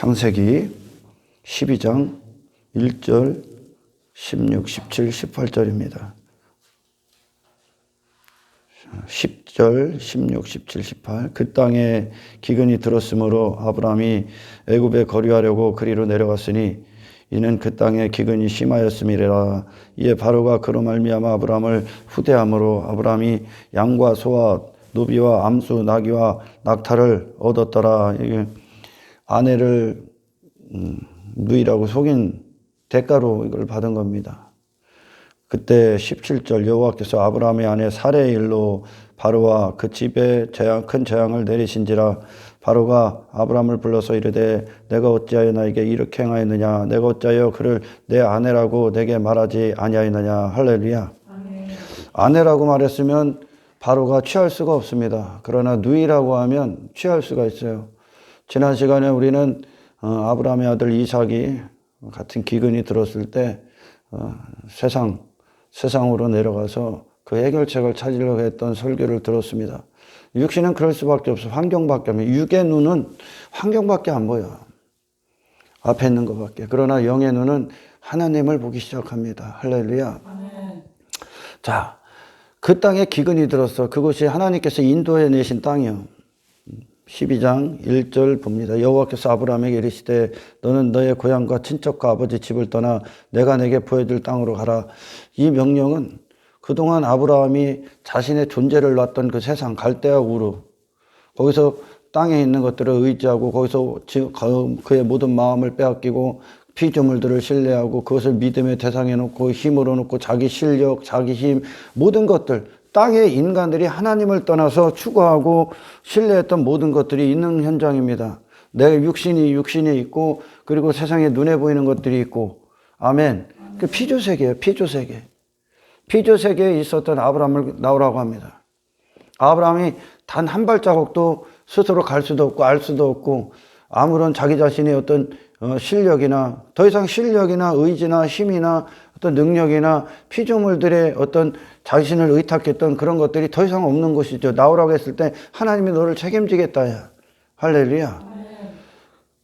창세기 12장 1절, 16, 17, 18절입니다. 10절, 16, 17, 18. 그 땅에 기근이 들었으므로 아브라함이 애굽에 거류하려고 그리로 내려갔으니 이는 그 땅에 기근이 심하였음이라. 이에 바로가 그로 말미암아 아브라함을 후대함으로 아브라함이 양과 소와 노비와 암수 나귀와 낙타를 얻었더라. 이게 아내를 누이라고 속인 대가로 이걸 받은 겁니다. 그때 17절 여호와께서 아브라함의 아내 사레의 일로 바로와 그 집에 큰 재앙을 내리신지라. 바로가 아브라함을 불러서 이르되 내가 어찌하여 나에게 이렇게 행하였느냐, 내가 어찌하여 그를 내 아내라고 내게 말하지 아니하였느냐. 할렐루야. 아멘. 아내라고 말했으면 바로가 취할 수가 없습니다. 그러나 누이라고 하면 취할 수가 있어요. 지난 시간에 우리는 아브라함의 아들 이삭이 같은 기근이 들었을 때 세상으로 내려가서 그 해결책을 찾으려고 했던 설교를 들었습니다. 육신은 그럴 수밖에 없어. 환경밖에 없어요. 육의 눈은 환경밖에 안 보여. 앞에 있는 것밖에. 그러나 영의 눈은 하나님을 보기 시작합니다. 할렐루야. 아멘. 자, 그 땅에 기근이 들었어. 그것이 하나님께서 인도해 내신 땅이요. 12장 1절 봅니다. 여호와께서 아브라함에게 이르시되 너는 너의 고향과 친척과 아버지 집을 떠나 내가 내게 보여줄 땅으로 가라. 이 명령은 그동안 아브라함이 자신의 존재를 놨던 그 세상 갈대아 우르, 거기서 땅에 있는 것들을 의지하고 거기서 그의 모든 마음을 빼앗기고 피조물들을 신뢰하고 그것을 믿음의 대상에 놓고 힘으로 놓고 자기 실력, 자기 힘, 모든 것들, 땅의 인간들이 하나님을 떠나서 추구하고 신뢰했던 모든 것들이 있는 현장입니다. 내 육신이 있고 그리고 세상에 눈에 보이는 것들이 있고. 아멘. 그 피조세계예요. 피조세계. 피조세계에 있었던 아브라함을 나오라고 합니다. 아브라함이 단 한 발자국도 스스로 갈 수도 없고 알 수도 없고 아무런 자기 자신의 어떤 실력이나 더 이상 실력이나 의지나 힘이나 어떤 능력이나 피조물들의 어떤 자신을 의탁했던 그런 것들이 더 이상 없는 것이죠. 나오라고 했을 때 하나님이 너를 책임지겠다. 야. 할렐루야.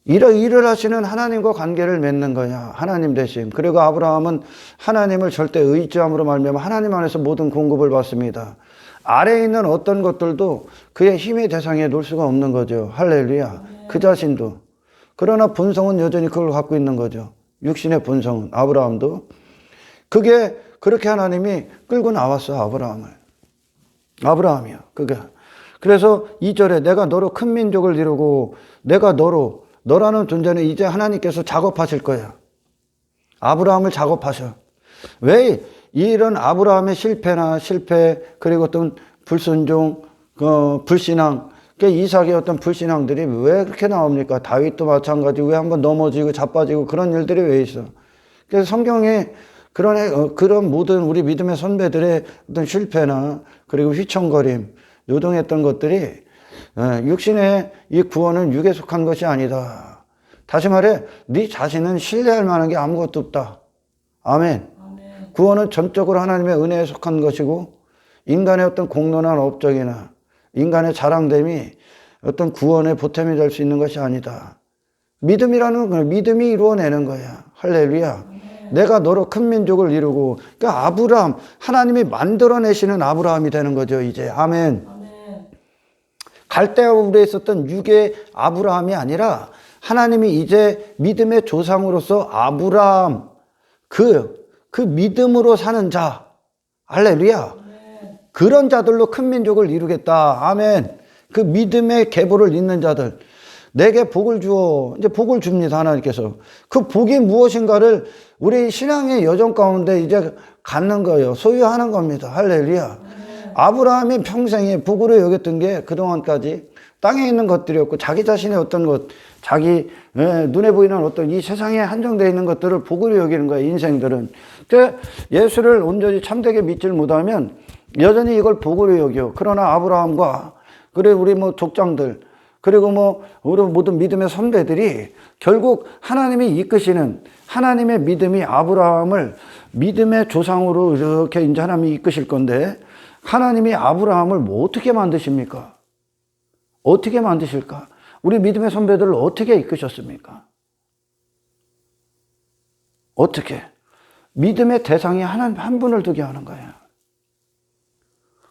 일을 하시는 하나님과 관계를 맺는 거야. 하나님 대신. 그리고 아브라함은 하나님을 절대 의지함으로 말미암아 하나님 안에서 모든 공급을 받습니다. 아래에 있는 어떤 것들도 그의 힘의 대상에 놓을 수가 없는 거죠. 할렐루야. 그 자신도. 그러나 본성은 여전히 그걸 갖고 있는 거죠. 육신의 본성은. 아브라함도. 그게 그렇게 하나님이 끌고 나왔어. 아브라함이요. 그게. 그래서 2절에 내가 너로 큰 민족을 이루고 내가 너라는 존재는 이제 하나님께서 작업하실 거야. 아브라함을 작업하셔. 왜 이런 아브라함의 실패 그리고 어떤 불순종, 불신앙, 이삭의 어떤 불신앙들이 왜 그렇게 나옵니까? 다윗도 마찬가지고 왜 한번 넘어지고 자빠지고 그런 일들이 왜 있어? 그래서 성경에 그런 모든 우리 믿음의 선배들의 어떤 실패나 그리고 휘청거림, 요동했던 것들이 육신의 이 구원은 육에 속한 것이 아니다. 다시 말해 네 자신은 신뢰할 만한 게 아무것도 없다. 아멘. 구원은 전적으로 하나님의 은혜에 속한 것이고 인간의 어떤 공론한 업적이나 인간의 자랑됨이 어떤 구원의 보탬이 될 수 있는 것이 아니다. 믿음이라는 건 믿음이 이루어내는 거야. 할렐루야. 내가 너로 큰 민족을 이루고, 그러니까 아브라함, 하나님이 만들어내시는 아브라함이 되는 거죠, 이제. 아멘. 갈대아 우르에 있었던 육의 아브라함이 아니라 하나님이 이제 믿음의 조상으로서 아브라함, 그 믿음으로 사는 자, 할렐루야. 그런 자들로 큰 민족을 이루겠다. 아멘. 그 믿음의 계보를 잇는 자들. 내게 복을 주어. 이제 복을 줍니다. 하나님께서. 그 복이 무엇인가를 우리 신앙의 여정 가운데 이제 갖는 거예요. 소유하는 겁니다. 할렐루야. 아브라함이 평생에 복으로 여겼던 게 그동안까지 땅에 있는 것들이었고 자기 자신의 어떤 것, 자기 눈에 보이는 어떤 이 세상에 한정되어 있는 것들을 복으로 여기는 거예요. 인생들은. 그러니까 예수를 온전히 참되게 믿질 못하면 여전히 이걸 복으로 여겨. 그러나 아브라함과 그리고 우리 족장들 그리고 우리 모든 믿음의 선배들이 결국 하나님이 이끄시는 하나님의 믿음이 아브라함을 믿음의 조상으로 이렇게 이제 하나님이 이끄실 건데 하나님이 아브라함을 어떻게 만드십니까? 어떻게 만드실까? 우리 믿음의 선배들을 어떻게 이끄셨습니까? 어떻게? 믿음의 대상이 한 분을 두게 하는 거예요.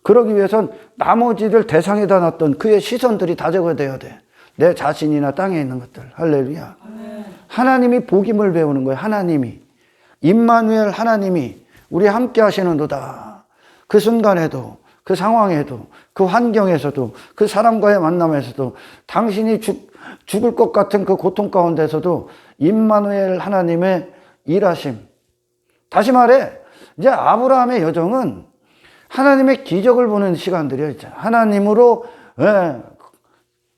그러기 위해선 나머지를 대상에다 놨던 그의 시선들이 다 제거돼야 돼. 내 자신이나 땅에 있는 것들. 할렐루야. 하나님이 복임을 배우는 거예요. 하나님이. 임마누엘 하나님이 우리 함께 하시는도다. 그 순간에도, 그 상황에도, 그 환경에서도, 그 사람과의 만남에서도, 당신이 죽을 것 같은 그 고통 가운데서도 임마누엘 하나님의 일하심. 다시 말해, 이제 아브라함의 여정은 하나님의 기적을 보는 시간들이었죠. 하나님으로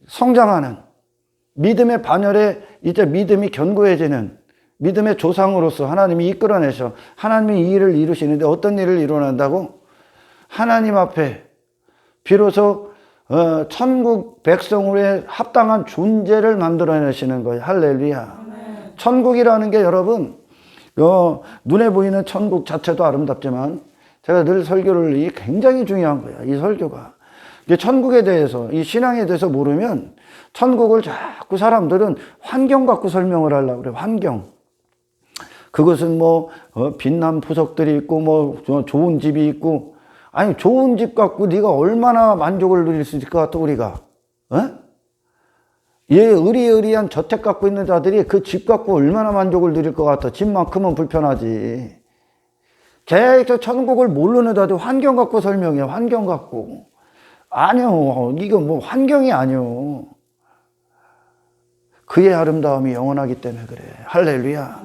성장하는 믿음의 반열에 이제 믿음이 견고해지는 믿음의 조상으로서 하나님이 이끌어내셔. 하나님이 이 일을 이루시는데 어떤 일을 이뤄낸다고? 하나님 앞에 비로소 천국 백성으로의 합당한 존재를 만들어내시는 거예요. 할렐루야. 천국이라는 게 여러분 눈에 보이는 천국 자체도 아름답지만 제가 늘 설교를 이게 굉장히 중요한 거야. 이 설교가. 천국에 대해서 이 신앙에 대해서 모르면 천국을 자꾸 사람들은 환경 갖고 설명을 하려고 그래. 환경. 그것은 뭐 빛난 부석들이 있고 뭐 좋은 집이 있고 아니 좋은 집 갖고 네가 얼마나 만족을 누릴 수 있을 것 같아 우리가. 얘 의리의리한 저택 갖고 있는 자들이 그 집 갖고 얼마나 만족을 누릴 것 같아. 집만큼은 불편하지. 계속 천국을 모르는 자들 환경 갖고 설명해. 환경 갖고. 아니요. 이거 뭐 환경이 아니요. 그의 아름다움이 영원하기 때문에 그래. 할렐루야.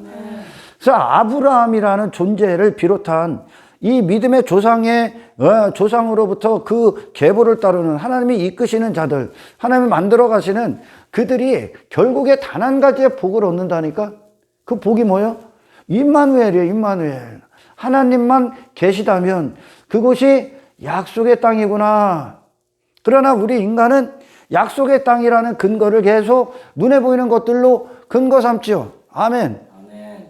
그래서 아브라함이라는 존재를 비롯한 이 믿음의 조상으로부터 그 계보를 따르는 하나님이 이끄시는 자들, 하나님이 만들어 가시는 그들이 결국에 단 한 가지의 복을 얻는다니까? 그 복이 뭐예요? 임마누엘이에요. 임마누엘. 하나님만 계시다면 그곳이 약속의 땅이구나. 그러나 우리 인간은 약속의 땅이라는 근거를 계속 눈에 보이는 것들로 근거 삼지요. 아멘.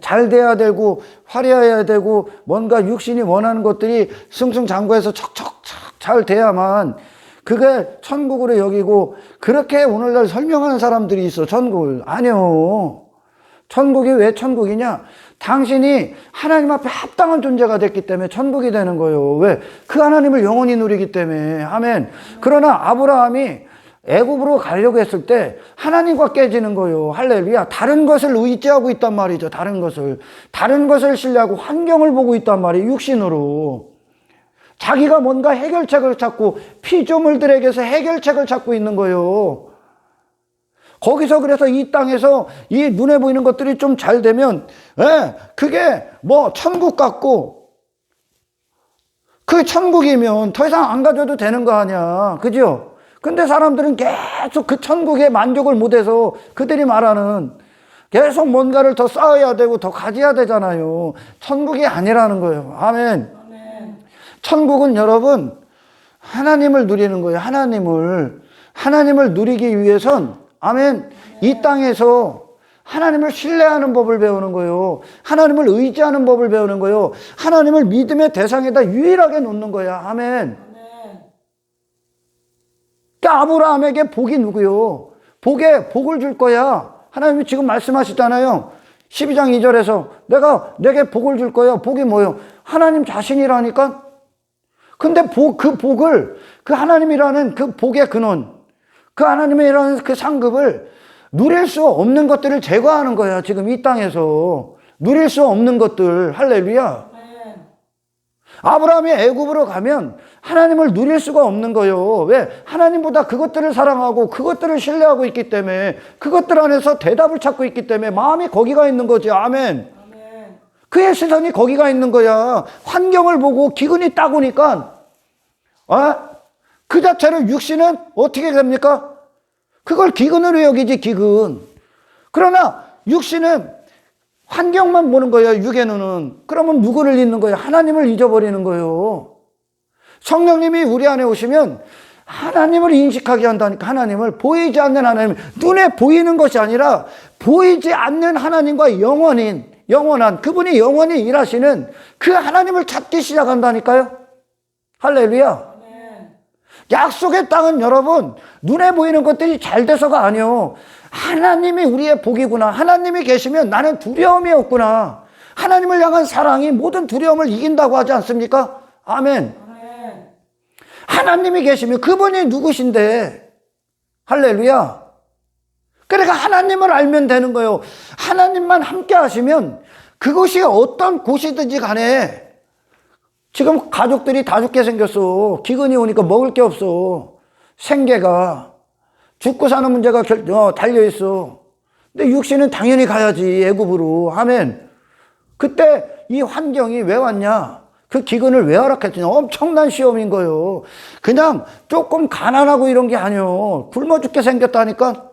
잘 돼야 되고 화려해야 되고 뭔가 육신이 원하는 것들이 승승장구해서 척척 잘 돼야만 그게 천국으로 여기고 그렇게 오늘날 설명하는 사람들이 있어. 천국을. 아니요. 천국이 왜 천국이냐? 당신이 하나님 앞에 합당한 존재가 됐기 때문에 천국이 되는 거예요. 왜? 그 하나님을 영원히 누리기 때문에. 아멘. 그러나 아브라함이 애굽으로 가려고 했을 때 하나님과 깨지는 거예요. 할렐루야. 다른 것을 의지하고 있단 말이죠. 다른 것을 신뢰하고 환경을 보고 있단 말이에요. 육신으로. 자기가 뭔가 해결책을 찾고 피조물들에게서 해결책을 찾고 있는 거예요. 거기서 그래서 이 땅에서 이 눈에 보이는 것들이 좀 잘 되면 그게 뭐 천국 같고 그게 천국이면 더 이상 안 가져도 되는 거 아니야. 그죠? 근데 사람들은 계속 그 천국에 만족을 못해서 그들이 말하는 계속 뭔가를 더 쌓아야 되고 더 가져야 되잖아요. 천국이 아니라는 거예요. 아멘. 천국은 여러분 하나님을 누리는 거예요. 하나님을 누리기 위해선 아멘. 이 땅에서 하나님을 신뢰하는 법을 배우는 거예요. 하나님을 의지하는 법을 배우는 거예요. 하나님을 믿음의 대상에다 유일하게 놓는 거야. 아멘. 그러니까 아브라함에게 복이 누구요? 복을 줄 거야. 하나님이 지금 말씀하시잖아요. 12장 2절에서 내게 복을 줄 거야. 복이 뭐예요? 하나님 자신이라니까. 근데 그 복을 그 하나님이라는 그 복의 근원, 그 하나님이라는 그 상급을 누릴 수 없는 것들을 제거하는 거야. 지금 이 땅에서 누릴 수 없는 것들. 할렐루야. 아브라함이 애굽으로 가면 하나님을 누릴 수가 없는 거예요. 왜? 하나님보다 그것들을 사랑하고 그것들을 신뢰하고 있기 때문에 그것들 안에서 대답을 찾고 있기 때문에 마음이 거기가 있는 거지. 아멘. 그의 시선이 거기가 있는 거야. 환경을 보고 기근이 딱 오니까 그 자체를 육신은 어떻게 됩니까? 그걸 기근으로 여기지. 기근. 그러나 육신은 환경만 보는 거예요. 육의 눈은. 그러면 누구를 잊는 거예요? 하나님을 잊어버리는 거예요. 성령님이 우리 안에 오시면 하나님을 인식하게 한다니까. 하나님을. 보이지 않는 하나님, 눈에 보이는 것이 아니라 보이지 않는 하나님과 영원한 그분이 영원히 일하시는 그 하나님을 찾기 시작한다니까요. 할렐루야. 약속의 땅은 여러분 눈에 보이는 것들이 잘 돼서가 아니요. 하나님이 우리의 복이구나. 하나님이 계시면 나는 두려움이 없구나. 하나님을 향한 사랑이 모든 두려움을 이긴다고 하지 않습니까? 아멘. 하나님이 계시면 그분이 누구신데? 할렐루야. 그러니까 하나님을 알면 되는 거예요. 하나님만 함께 하시면 그곳이 어떤 곳이든지 간에, 지금 가족들이 다 죽게 생겼어. 기근이 오니까 먹을 게 없어. 생계가 죽고 사는 문제가 달려있어. 근데 육신은 당연히 가야지, 애굽으로. 아멘. 그때 이 환경이 왜 왔냐? 그 기근을 왜 허락했냐? 엄청난 시험인 거예요. 그냥 조금 가난하고 이런 게 아니요. 굶어 죽게 생겼다니까.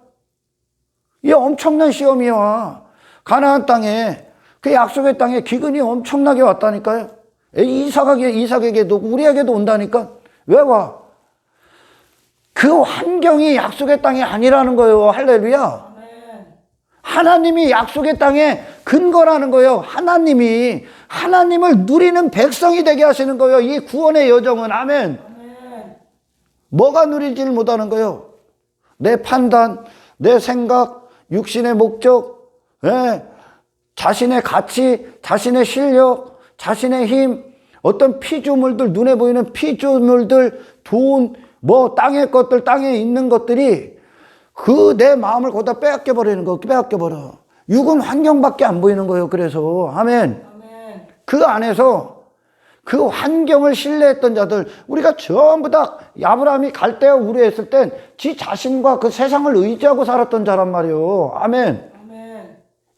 이 엄청난 시험이 와. 가나안 땅에, 그 약속의 땅에 기근이 엄청나게 왔다니까요. 이삭에게도 우리에게도 온다니까. 왜 와? 그 환경이 약속의 땅이 아니라는 거예요. 할렐루야. 하나님이 약속의 땅의 근거라는 거예요. 하나님을 누리는 백성이 되게 하시는 거예요. 이 구원의 여정은. 아멘. 뭐가 누리지를 못하는 거예요? 내 판단, 내 생각, 육신의 목적, 자신의 가치, 자신의 실력, 자신의 힘, 어떤 피조물들, 눈에 보이는 피조물들, 돈, 땅의 것들, 땅에 있는 것들이 그 내 마음을 거기다 빼앗겨버리는 거, 빼앗겨버려. 육은 환경밖에 안 보이는 거예요. 그래서 아멘. 그 안에서 그 환경을 신뢰했던 자들, 우리가 전부 다 아브라함이 갈대아 우르에 있을 땐 지 자신과 그 세상을 의지하고 살았던 자란 말이에요. 아멘.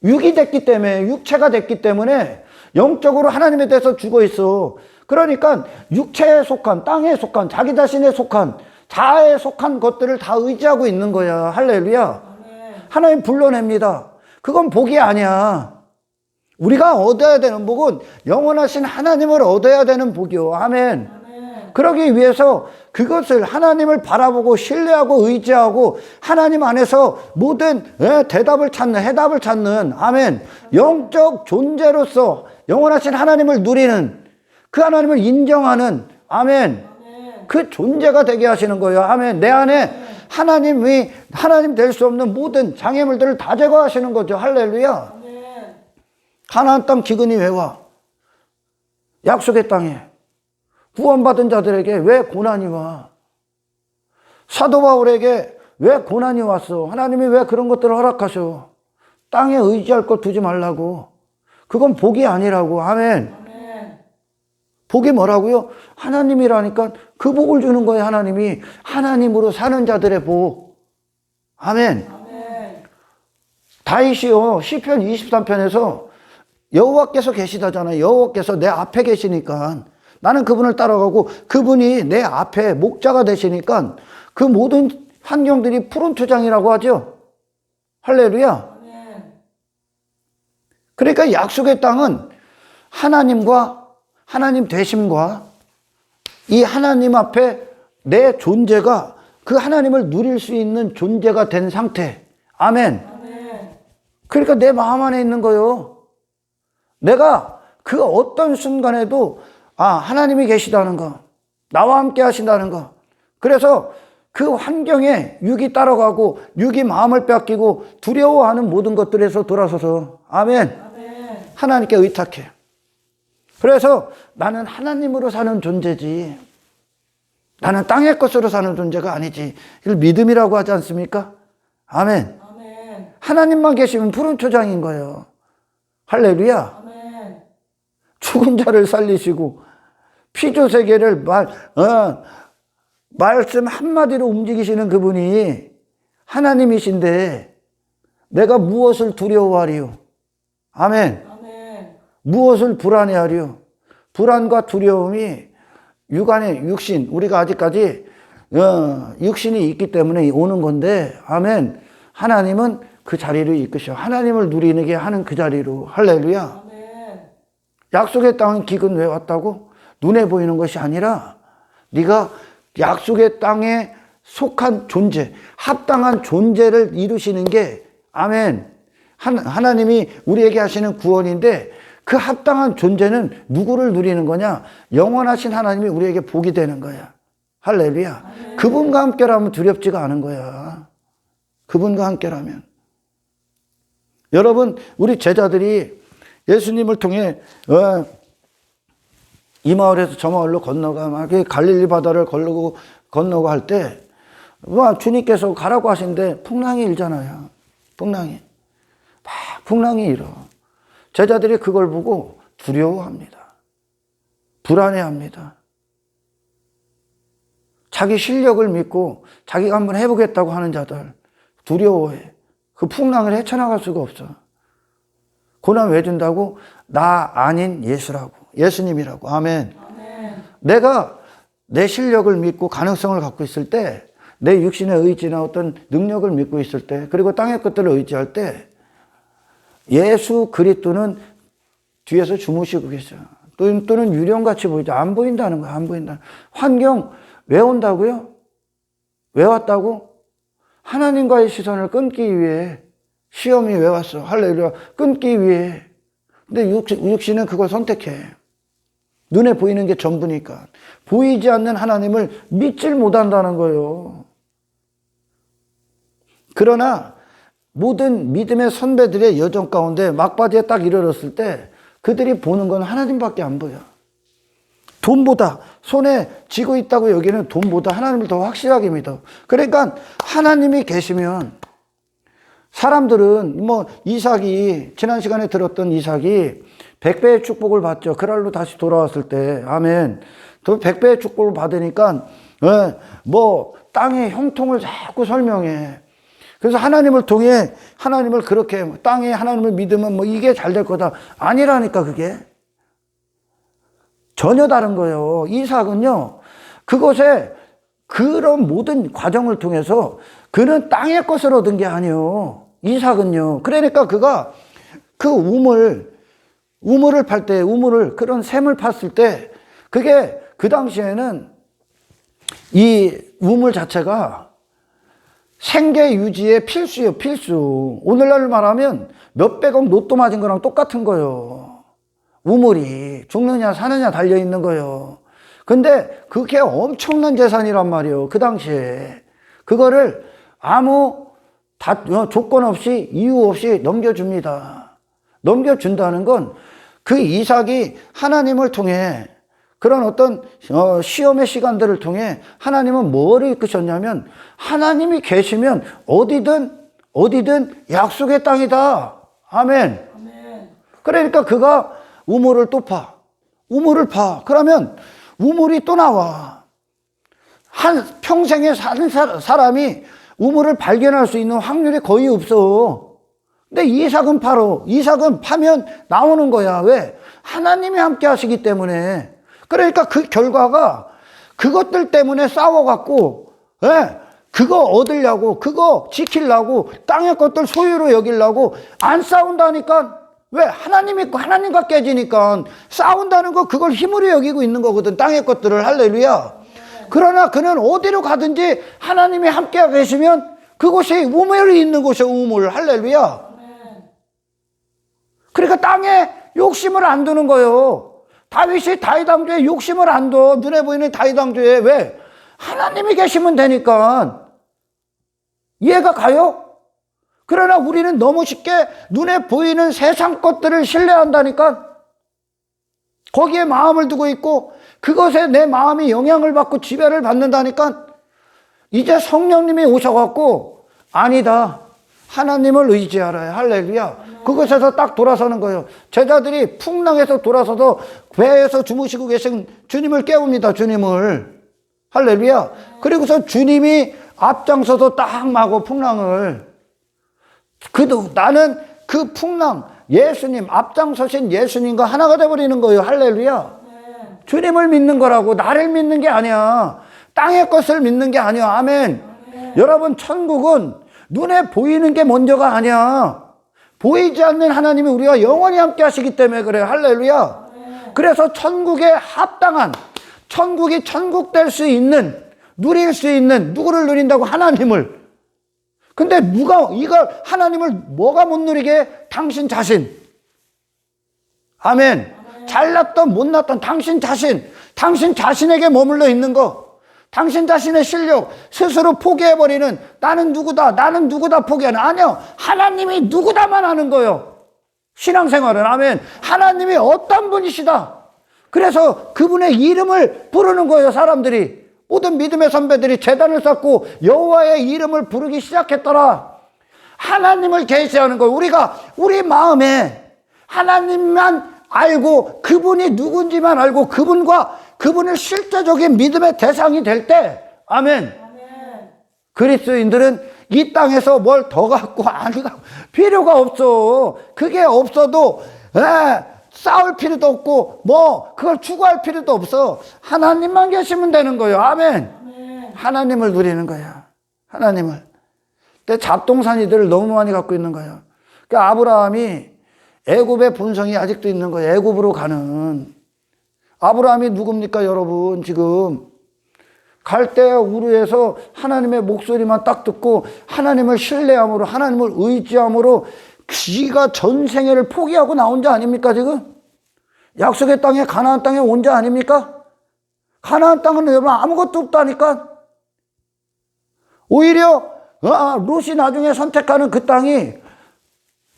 육이 됐기 때문에, 육체가 됐기 때문에 영적으로 하나님에 대해서 죽어 있어. 그러니까 육체에 속한, 땅에 속한, 자기 자신에 속한, 자아에 속한 것들을 다 의지하고 있는 거야. 할렐루야. 하나님 불러냅니다. 그건 복이 아니야. 우리가 얻어야 되는 복은 영원하신 하나님을 얻어야 되는 복이요. 아멘. 그러기 위해서 그것을, 하나님을 바라보고 신뢰하고 의지하고 하나님 안에서 모든 대답을 찾는, 해답을 찾는, 아멘, 영적 존재로서 영원하신 하나님을 누리는, 그 하나님을 인정하는, 아멘, 그 존재가 되게 하시는 거예요. 아멘. 내 안에 하나님 될 수 없는 모든 장애물들을 다 제거하시는 거죠. 할렐루야. 가나안 땅 기근이 왜 와? 약속의 땅에 구원받은 자들에게 왜 고난이 와? 사도 바울에게 왜 고난이 왔어? 하나님이 왜 그런 것들을 허락하셔? 땅에 의지할 것 두지 말라고. 그건 복이 아니라고. 아멘. 복이 뭐라고요? 하나님이라니까 그 복을 주는 거예요. 하나님이. 하나님으로 사는 자들의 복. 아멘. 다윗이요, 시편 23편에서 여호와께서 계시다잖아요. 여호와께서 내 앞에 계시니까 나는 그분을 따라가고 그분이 내 앞에 목자가 되시니까 그 모든 환경들이 푸른 초장이라고 하죠. 할렐루야. 그러니까 약속의 땅은 하나님 되심과 이 하나님 앞에 내 존재가 그 하나님을 누릴 수 있는 존재가 된 상태. 아멘. 그러니까 내 마음 안에 있는 거예요. 내가 그 어떤 순간에도 하나님이 계시다는 거, 나와 함께 하신다는 거. 그래서 그 환경에 육이 따라가고 육이 마음을 뺏기고 두려워하는 모든 것들에서 돌아서서 아멘. 하나님께 의탁해. 그래서 나는 하나님으로 사는 존재지, 나는 땅의 것으로 사는 존재가 아니지. 이걸 믿음이라고 하지 않습니까? 아멘. 하나님만 계시면 푸른 초장인 거예요. 할렐루야. 죽은 자를 살리시고 피조세계를 말씀 한마디로 움직이시는 그분이 하나님이신데 내가 무엇을 두려워하리요? 아멘. 무엇을 불안해하리요? 불안과 두려움이 육안의 육신, 우리가 아직까지 육신이 있기 때문에 오는 건데, 아멘. 하나님은 그 자리를 이끄셔. 하나님을 누리게 하는 그 자리로. 할렐루야. 약속의 땅은 기근 왜 왔다고? 눈에 보이는 것이 아니라 네가 약속의 땅에 속한 존재, 합당한 존재를 이루시는 게, 아멘, 하나님이 우리에게 하시는 구원인데, 그 합당한 존재는 누구를 누리는 거냐? 영원하신 하나님이 우리에게 복이 되는 거야. 할렐루야. 그분과 함께라면 두렵지가 않은 거야. 그분과 함께라면. 여러분, 우리 제자들이 예수님을 통해 이 마을에서 저 마을로 건너가 막 갈릴리 바다를 건너고 할 때 주님께서 가라고 하신데 풍랑이 일잖아요. 풍랑이 일어. 제자들이 그걸 보고 두려워합니다. 불안해합니다. 자기 실력을 믿고 자기가 한번 해보겠다고 하는 자들 두려워해. 그 풍랑을 헤쳐나갈 수가 없어. 고난 왜 준다고? 나 아닌 예수라고. 예수님이라고. 아멘. 내가 내 실력을 믿고 가능성을 갖고 있을 때, 내 육신의 의지나 어떤 능력을 믿고 있을 때, 그리고 땅의 것들을 의지할 때 예수 그리스도는 뒤에서 주무시고 계셔. 또는 유령같이 보이죠. 안 보인다는 거야. 안 보인다. 환경 왜 온다고요? 왜 왔다고? 하나님과의 시선을 끊기 위해. 시험이 왜 왔어? 할렐루야. 끊기 위해. 근데 육신은 그걸 선택해. 눈에 보이는 게 전부니까. 보이지 않는 하나님을 믿질 못한다는 거예요. 그러나 모든 믿음의 선배들의 여정 가운데 막바지에 딱 이르렀을 때 그들이 보는 건 하나님밖에 안 보여. 돈보다, 손에 쥐고 있다고 여기는 돈보다 하나님을 더 확실하게 믿어. 그러니까 하나님이 계시면 사람들은 이삭이, 지난 시간에 들었던 이삭이 100배의 축복을 받죠. 그랄로 다시 돌아왔을 때. 아멘. 또 100배의 축복을 받으니까 땅의 형통을 자꾸 설명해. 그래서 하나님을 통해 하나님을 그렇게 땅에 하나님을 믿으면 이게 잘 될 거다. 아니라니까 그게. 전혀 다른 거예요. 이삭은요. 그것에 그런 모든 과정을 통해서 그는 땅의 것을 얻은 게 아니에요. 이삭은요. 그러니까 그가 그 우물을 팔 때, 그런 샘을 팠을 때 그게 그 당시에는 이 우물 자체가 생계 유지의 필수예요, 필수. 오늘날 말하면 몇백억 로또 맞은 거랑 똑같은 거예요. 우물이 죽느냐 사느냐 달려있는 거예요. 근데 그게 엄청난 재산이란 말이에요, 그 당시에. 그거를 아무 조건 없이, 이유 없이 넘겨줍니다. 넘겨준다는 건 그 이삭이 하나님을 통해 그런 어떤 시험의 시간들을 통해 하나님은 뭐를 이끄셨냐면 하나님이 계시면 어디든 약속의 땅이다. 아멘. 그러니까 그가 우물을 또 파. 우물을 파. 그러면 우물이 또 나와. 평생에 사는 사람이 우물을 발견할 수 있는 확률이 거의 없어. 근데 이삭은 파면 나오는 거야. 왜? 하나님이 함께 하시기 때문에. 그러니까 그 결과가 그것들 때문에 싸워갖고, 그거 얻으려고, 그거 지키려고, 땅의 것들 소유로 여기려고 안 싸운다니까. 왜? 하나님 믿고 하나님과 깨지니까 싸운다는 거 그걸 힘으로 여기고 있는 거거든. 땅의 것들을. 할렐루야. 그러나 그는 어디로 가든지 하나님이 함께 계시면 그곳이 우물이 있는 곳이야. 우물. 할렐루야. 그러니까 땅에 욕심을 안 두는 거예요. 다윗이 다윗 왕조에 욕심을 안 둬. 눈에 보이는 다윗 왕조에. 왜? 하나님이 계시면 되니까. 이해가 가요? 그러나 우리는 너무 쉽게 눈에 보이는 세상 것들을 신뢰한다니까. 거기에 마음을 두고 있고 그것에 내 마음이 영향을 받고 지배를 받는다니까. 이제 성령님이 오셔갖고 아니다. 하나님을 의지하라. 할렐루야. 그것에서 딱 돌아서는 거예요. 제자들이 풍랑에서 돌아서서 배에서 주무시고 계신 주님을 깨웁니다. 주님을. 할렐루야. 그리고서 주님이 앞장서서 딱 마고 풍랑을. 나는 그 풍랑, 예수님, 앞장서신 예수님과 하나가 돼버리는 거예요. 할렐루야. 주님을 믿는 거라고. 나를 믿는 게 아니야. 땅의 것을 믿는 게 아니야. 아멘. 여러분, 천국은 눈에 보이는 게 먼저가 아니야. 보이지 않는 하나님이 우리와 영원히 함께 하시기 때문에 그래요. 할렐루야. 그래서 천국에 합당한, 천국이 천국 될 수 있는, 누릴 수 있는, 누구를 누린다고? 하나님을. 근데 이걸 하나님을 뭐가 못 누리게 해? 당신 자신. 아멘. 잘났던 못났던 당신 자신에게 머물러 있는 거. 당신 자신의 실력 스스로 포기해버리는 나는 누구다 포기하는. 아니요. 하나님이 누구다만 하는 거예요. 신앙생활은. 아멘. 하나님이 어떤 분이시다. 그래서 그분의 이름을 부르는 거예요. 사람들이. 모든 믿음의 선배들이 제단을 쌓고 여호와의 이름을 부르기 시작했더라. 하나님을 계시하는 거예요. 우리가 우리 마음에 하나님만 알고 그분이 누군지만 알고 그분을 실제적인 믿음의 대상이 될 때, 아멘. 그리스도인들은 이 땅에서 뭘 더 갖고 필요가 없어. 그게 없어도 싸울 필요도 없고 그걸 추구할 필요도 없어. 하나님만 계시면 되는 거예요. 아멘. 하나님을 누리는 거야. 하나님을. 근데 잡동사니들을 너무 많이 갖고 있는 거예요. 그러니까 아브라함이 애굽의 본성이 아직도 있는 거예요. 애굽으로 가는. 아브라함이 누굽니까, 여러분? 지금 갈대아 우르에서 하나님의 목소리만 딱 듣고 하나님을 신뢰함으로, 하나님을 의지함으로 지가 전생애를 포기하고 나온 자 아닙니까, 지금? 약속의 땅에, 가나안 땅에 온 자 아닙니까? 가나안 땅은 여러분 아무것도 없다니까. 오히려 롯이 나중에 선택하는 그 땅이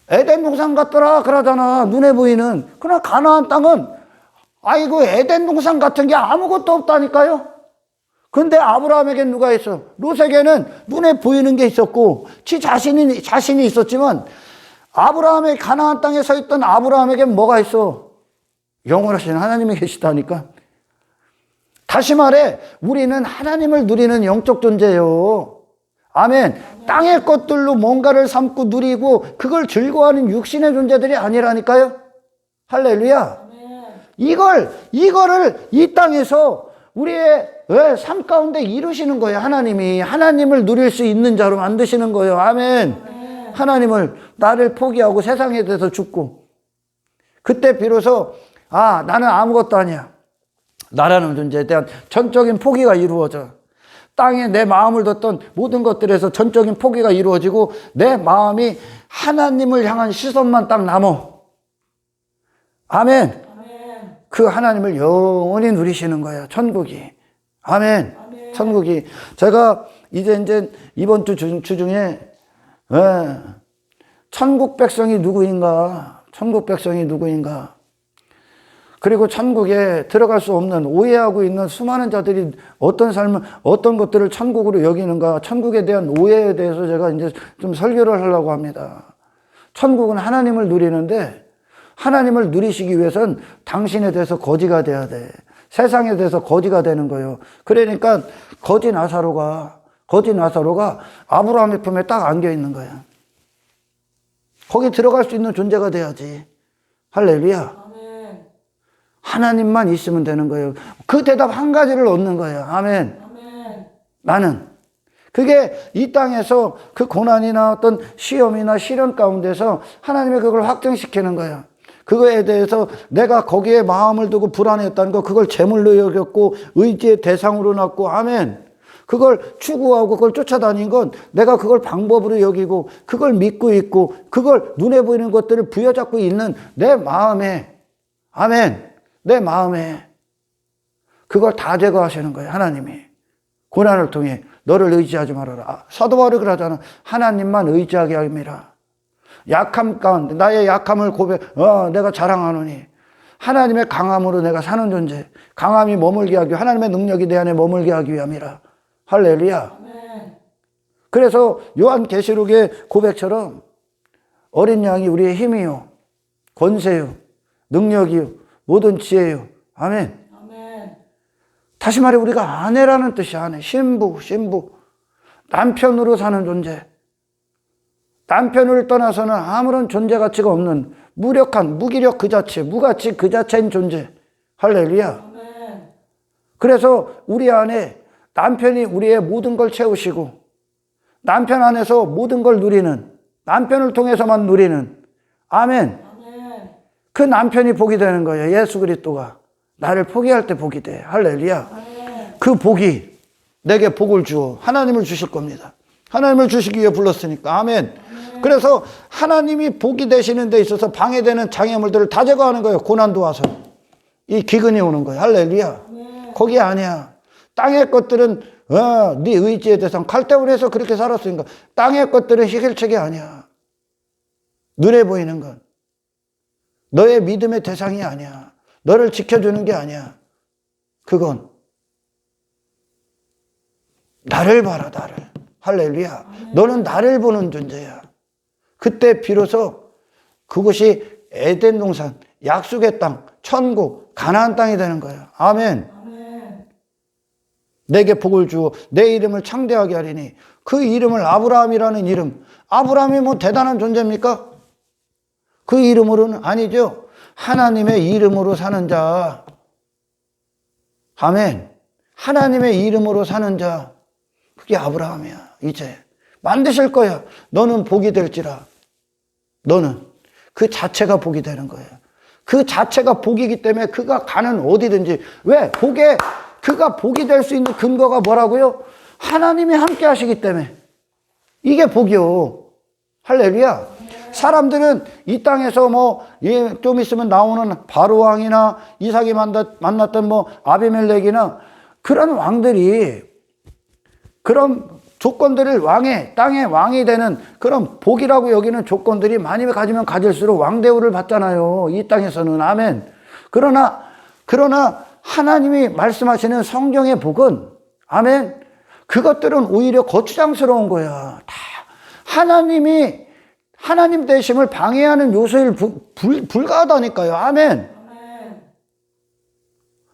에덴 동산 같더라 그러잖아, 눈에 보이는. 그러나 가나안 땅은 아이고 에덴 동산 같은 게 아무것도 없다니까요. 근데 아브라함에겐 누가 있어? 롯에게는 눈에 보이는 게 있었고 자신이 있었지만 아브라함의 가나안 땅에 서 있던 아브라함에겐 뭐가 있어? 영원하신 하나님이 계시다니까. 다시 말해 우리는 하나님을 누리는 영적 존재예요. 아멘. 땅의 것들로 뭔가를 삼고 누리고 그걸 즐거워하는 육신의 존재들이 아니라니까요. 할렐루야. 이거를 이 땅에서 우리의 삶 가운데 이루시는 거예요. 하나님이. 하나님을 누릴 수 있는 자로 만드시는 거예요. 아멘. 하나님을, 나를 포기하고 세상에 대해서 죽고, 그때 비로소 나는 아무것도 아니야. 나라는 존재에 대한 전적인 포기가 이루어져. 땅에 내 마음을 뒀던 모든 것들에서 전적인 포기가 이루어지고 내 마음이 하나님을 향한 시선만 딱 남어. 아멘. 그 하나님을 영원히 누리시는 거예요. 천국이. 아멘. 천국이. 제가 이제 이번 주 중에 천국 백성이 누구인가? 천국 백성이 누구인가? 그리고 천국에 들어갈 수 없는, 오해하고 있는 수많은 자들이 어떤 것들을 천국으로 여기는가? 천국에 대한 오해에 대해서 제가 이제 좀 설교를 하려고 합니다. 천국은 하나님을 누리는데, 하나님을 누리시기 위해선 당신에 대해서 거지가 돼야 돼. 세상에 대해서 거지가 되는 거예요. 그러니까 거지 나사로가 아브라함의 품에 딱 안겨 있는 거야. 거기 들어갈 수 있는 존재가 돼야지. 할렐루야. 하나님만 있으면 되는 거예요. 그 대답 한 가지를 얻는 거예요. 아멘. 나는. 그게 이 땅에서 그 고난이나 어떤 시험이나 시련 가운데서 하나님의 그걸 확증시키는 거예요. 그거에 대해서 내가 거기에 마음을 두고 불안했다는 거, 그걸 재물로 여겼고 의지의 대상으로 놨고, 아멘. 그걸 추구하고 그걸 쫓아다닌 건 내가 그걸 방법으로 여기고 그걸 믿고 있고 그걸 눈에 보이는 것들을 부여잡고 있는 내 마음에, 아멘. 내 마음에 그걸 다 제거하시는 거예요. 하나님이. 고난을 통해 너를 의지하지 말아라. 사도 바울이 그러잖아. 하나님만 의지하게 함이라. 약함 가운데 나의 약함을 내가 자랑하노니 하나님의 강함으로 내가 사는 존재. 강함이 머물게 하기, 하나님의 능력이 내 안에 머물게 하기 위함이라. 할렐루야. 그래서 요한계시록의 고백처럼 어린 양이 우리의 힘이요, 권세요, 능력이요, 모든 지혜요. 아멘. 다시 말해 우리가 아내라는 뜻이 아내. 신부. 남편으로 사는 존재. 남편을 떠나서는 아무런 존재 가치가 없는 무력한, 무기력 그 자체, 무가치 그 자체인 존재. 할렐루야. 그래서 우리 안에 남편이 우리의 모든 걸 채우시고 남편 안에서 모든 걸 누리는, 남편을 통해서만 누리는, 아멘. 그 남편이 복이 되는 거예요. 예수 그리스도가 나를 포기할 때 복이 돼. 할렐루야. 그 복이 내게 복을 주어 하나님을 주실 겁니다. 하나님을 주시기 위해 불렀으니까. 아멘. 그래서 하나님이 복이 되시는 데 있어서 방해되는 장애물들을 다 제거하는 거예요. 고난도 와서 이 기근이 오는 거예요. 할렐루야. 거기 아니야. 땅의 것들은 네 의지의 대상. 갈대원에서 그렇게 살았으니까 땅의 것들은 해결책이 아니야. 눈에 보이는 건 너의 믿음의 대상이 아니야. 너를 지켜주는 게 아니야. 그건 나를 봐라, 나를. 할렐루야. 너는 나를 보는 존재야. 그때 비로소 그곳이 에덴 동산, 약속의 땅, 천국, 가나안 땅이 되는 거야. 아멘. 내게 복을 주어 내 이름을 창대하게 하리니, 그 이름을 아브라함이라는 이름. 아브라함이 뭐 대단한 존재입니까? 그 이름으로는 아니죠. 하나님의 이름으로 사는 자. 아멘. 하나님의 이름으로 사는 자. 그게 아브라함이야. 이제 만드실 거야. 너는 복이 될지라. 너는 그 자체가 복이 되는 거야. 그 자체가 복이기 때문에 그가 가는 어디든지. 왜? 그가 복이 될 수 있는 근거가 뭐라고요? 하나님이 함께 하시기 때문에. 이게 복이요. 할렐루야. 사람들은 이 땅에서 좀 있으면 나오는 바로왕이나 이삭이 만났던 아비멜렉이나 그런 왕들이 그런 조건들을 땅의 왕이 되는 그런 복이라고 여기는 조건들이 많이 가지면 가질수록 왕대우를 받잖아요. 이 땅에서는. 아멘. 그러나 하나님이 말씀하시는 성경의 복은, 아멘, 그것들은 오히려 거추장스러운 거야. 다 하나님 되심을 방해하는 요소일 불가하다니까요. 아멘.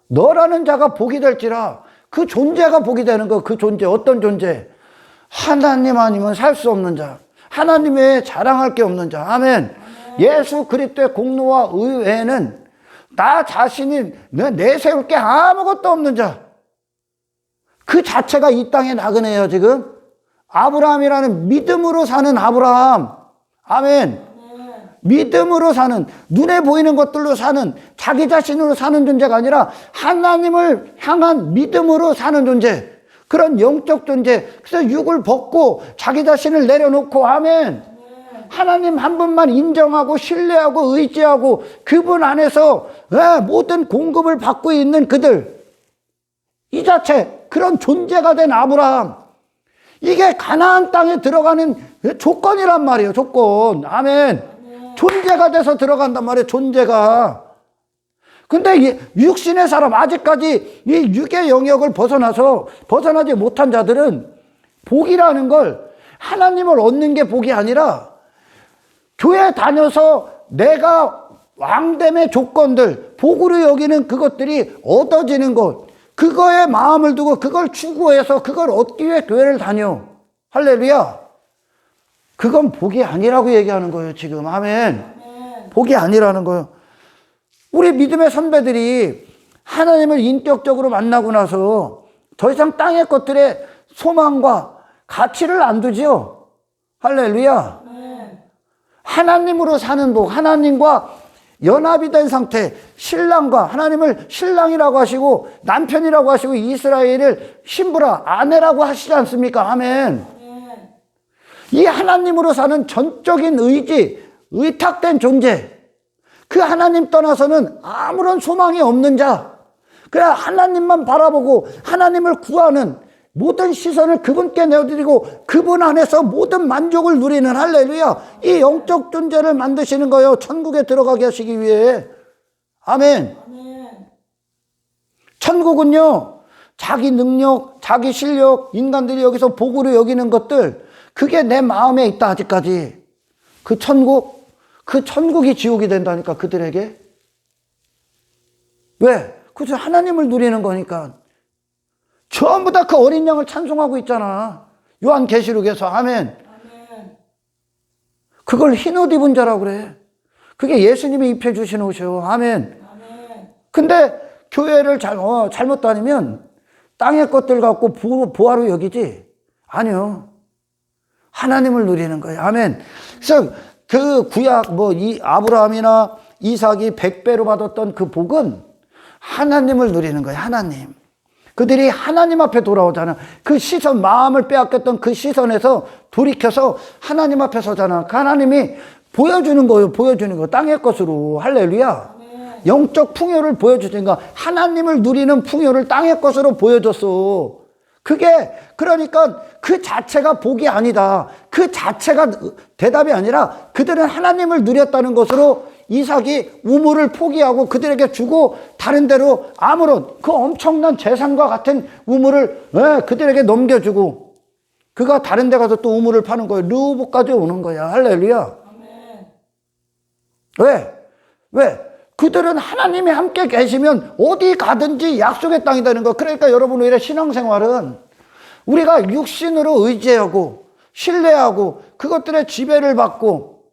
너라는 자가 복이 될지라. 그 존재가 복이 되는 거. 그 존재. 어떤 존재? 하나님 아니면 살 수 없는 자. 하나님 외에 자랑할 게 없는 자. 아멘. 예수 그리스도의 공로와 의 외에는 나 자신이 내세울 게 아무것도 없는 자. 그 자체가 이 땅의 나그네예요. 지금 아브라함이라는 믿음으로 사는 아브라함. 아멘. 믿음으로 사는, 눈에 보이는 것들로 사는, 자기 자신으로 사는 존재가 아니라 하나님을 향한 믿음으로 사는 존재. 그런 영적 존재. 그래서 육을 벗고 자기 자신을 내려놓고, 아멘, 하나님 한 분만 인정하고 신뢰하고 의지하고 그분 안에서 모든 공급을 받고 있는 그들. 이 자체, 그런 존재가 된 아브라함. 이게 가나안 땅에 들어가는 조건이란 말이에요. 조건. 아멘. 존재가 돼서 들어간단 말이에요. 존재가. 근데 육신의 사람, 아직까지 이 육의 영역을 벗어나지 못한 자들은 복이라는 걸, 하나님을 얻는 게 복이 아니라 교회 다녀서 내가 왕됨의 조건들, 복으로 여기는 그것들이 얻어지는 것, 그거에 마음을 두고 그걸 추구해서 그걸 얻기 위해 교회를 다녀. 할렐루야. 그건 복이 아니라고 얘기하는 거예요, 지금. 아멘. 복이 아니라는 거예요. 우리 믿음의 선배들이 하나님을 인격적으로 만나고 나서 더 이상 땅의 것들에 소망과 가치를 안 두지요. 할렐루야. 하나님으로 사는 복, 하나님과 연합이 된 상태, 신랑과, 하나님을 신랑이라고 하시고 남편이라고 하시고 이스라엘을 신부라, 아내라고 하시지 않습니까? 아멘. 이 하나님으로 사는 전적인 의지, 의탁된 존재, 그 하나님 떠나서는 아무런 소망이 없는 자, 그냥 하나님만 바라보고 하나님을 구하는 모든 시선을 그분께 내어드리고 그분 안에서 모든 만족을 누리는, 할렐루야, 이 영적 존재를 만드시는 거예요. 천국에 들어가게 하시기 위해. 아멘. 천국은요, 자기 능력, 자기 실력, 인간들이 여기서 복으로 여기는 것들, 그게 내 마음에 있다. 아직까지 그 천국이 지옥이 된다니까, 그들에게. 왜? 그저 하나님을 누리는 거니까. 전부 다 그 어린 양을 찬송하고 있잖아, 요한계시록에서. 아멘. 그걸 흰옷 입은 자라고 그래. 그게 예수님이 입혀 주신 옷이요. 아멘. 근데 교회를 잘못 다니면 땅의 것들 갖고 보화로 여기지? 아니요. 하나님을 누리는 거예요. 아멘. 그래서 그 구약, 이 아브라함이나 이삭이 100배로 받았던 그 복은 하나님을 누리는 거예요. 하나님. 그들이 하나님 앞에 돌아오잖아. 그 시선, 마음을 빼앗겼던 그 시선에서 돌이켜서 하나님 앞에 서잖아. 그 하나님이 보여주는 거예요. 보여주는 거. 땅의 것으로. 할렐루야. 영적 풍요를 보여주니까 하나님을 누리는 풍요를 땅의 것으로 보여줬어. 그게 그러니까 그 자체가 복이 아니다. 그 자체가 대답이 아니라 그들은 하나님을 누렸다는 것으로 이삭이 우물을 포기하고 그들에게 주고 다른 데로 아무런 그 엄청난 재산과 같은 우물을 그들에게 넘겨주고 그가 다른 데 가서 또 우물을 파는 거예요. 르호봇까지 오는 거야. 할렐루야. 왜? 그들은 하나님이 함께 계시면 어디 가든지 약속의 땅이 되는 거. 그러니까 여러분 우리의 신앙생활은 우리가 육신으로 의지하고 신뢰하고 그것들의 지배를 받고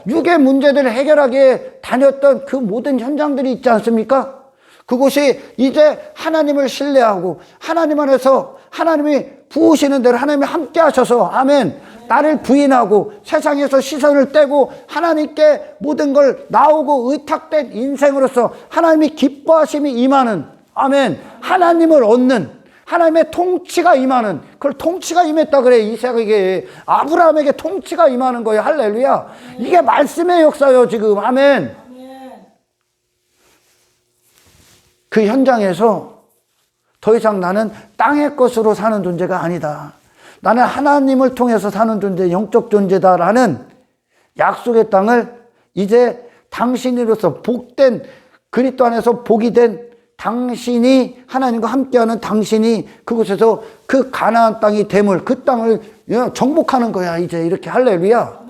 육의 문제들을 해결하게 다녔던 그 모든 현장들이 있지 않습니까? 그곳이 이제 하나님을 신뢰하고 하나님 안에서 하나님이 부으시는 대로 하나님이 함께 하셔서 아멘 나를 부인하고 세상에서 시선을 떼고 하나님께 모든 걸 나오고 의탁된 인생으로서 하나님이 기뻐하심이 임하는 아멘 하나님을 얻는 하나님의 통치가 임하는 그걸 통치가 임했다 그래. 이삭에게 아브라함에게 통치가 임하는 거예요. 할렐루야. 이게 말씀의 역사예요 지금. 아멘. 그 현장에서 더 이상 나는 땅의 것으로 사는 존재가 아니다. 나는 하나님을 통해서 사는 존재, 영적 존재다라는 약속의 땅을 이제 당신으로서 복된 그리스도 안에서 복이 된 당신이 하나님과 함께하는 당신이 그곳에서 그 가나안 땅이 됨을 그 땅을 정복하는 거야. 이제 이렇게 할렐루야.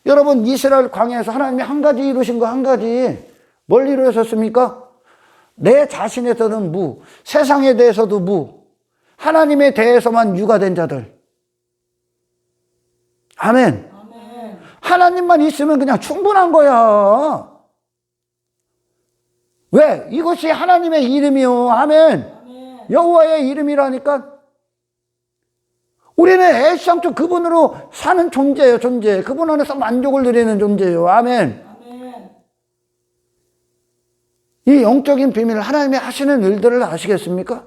여러분 이스라엘 광야에서 하나님이 한 가지 이루신 거 한 가지 뭘 이루셨습니까? 내 자신에서는 무, 세상에 대해서도 무, 하나님에 대해서만 유가 된 자들. 아멘. 하나님만 있으면 그냥 충분한 거야. 왜? 이것이 하나님의 이름이요. 아멘. 여호와의 이름이라니까. 우리는 애시당초 그분으로 사는 존재예요. 존재. 그분 안에서 만족을 누리는 존재예요. 아멘. 이 영적인 비밀을 하나님이 하시는 일들을 아시겠습니까?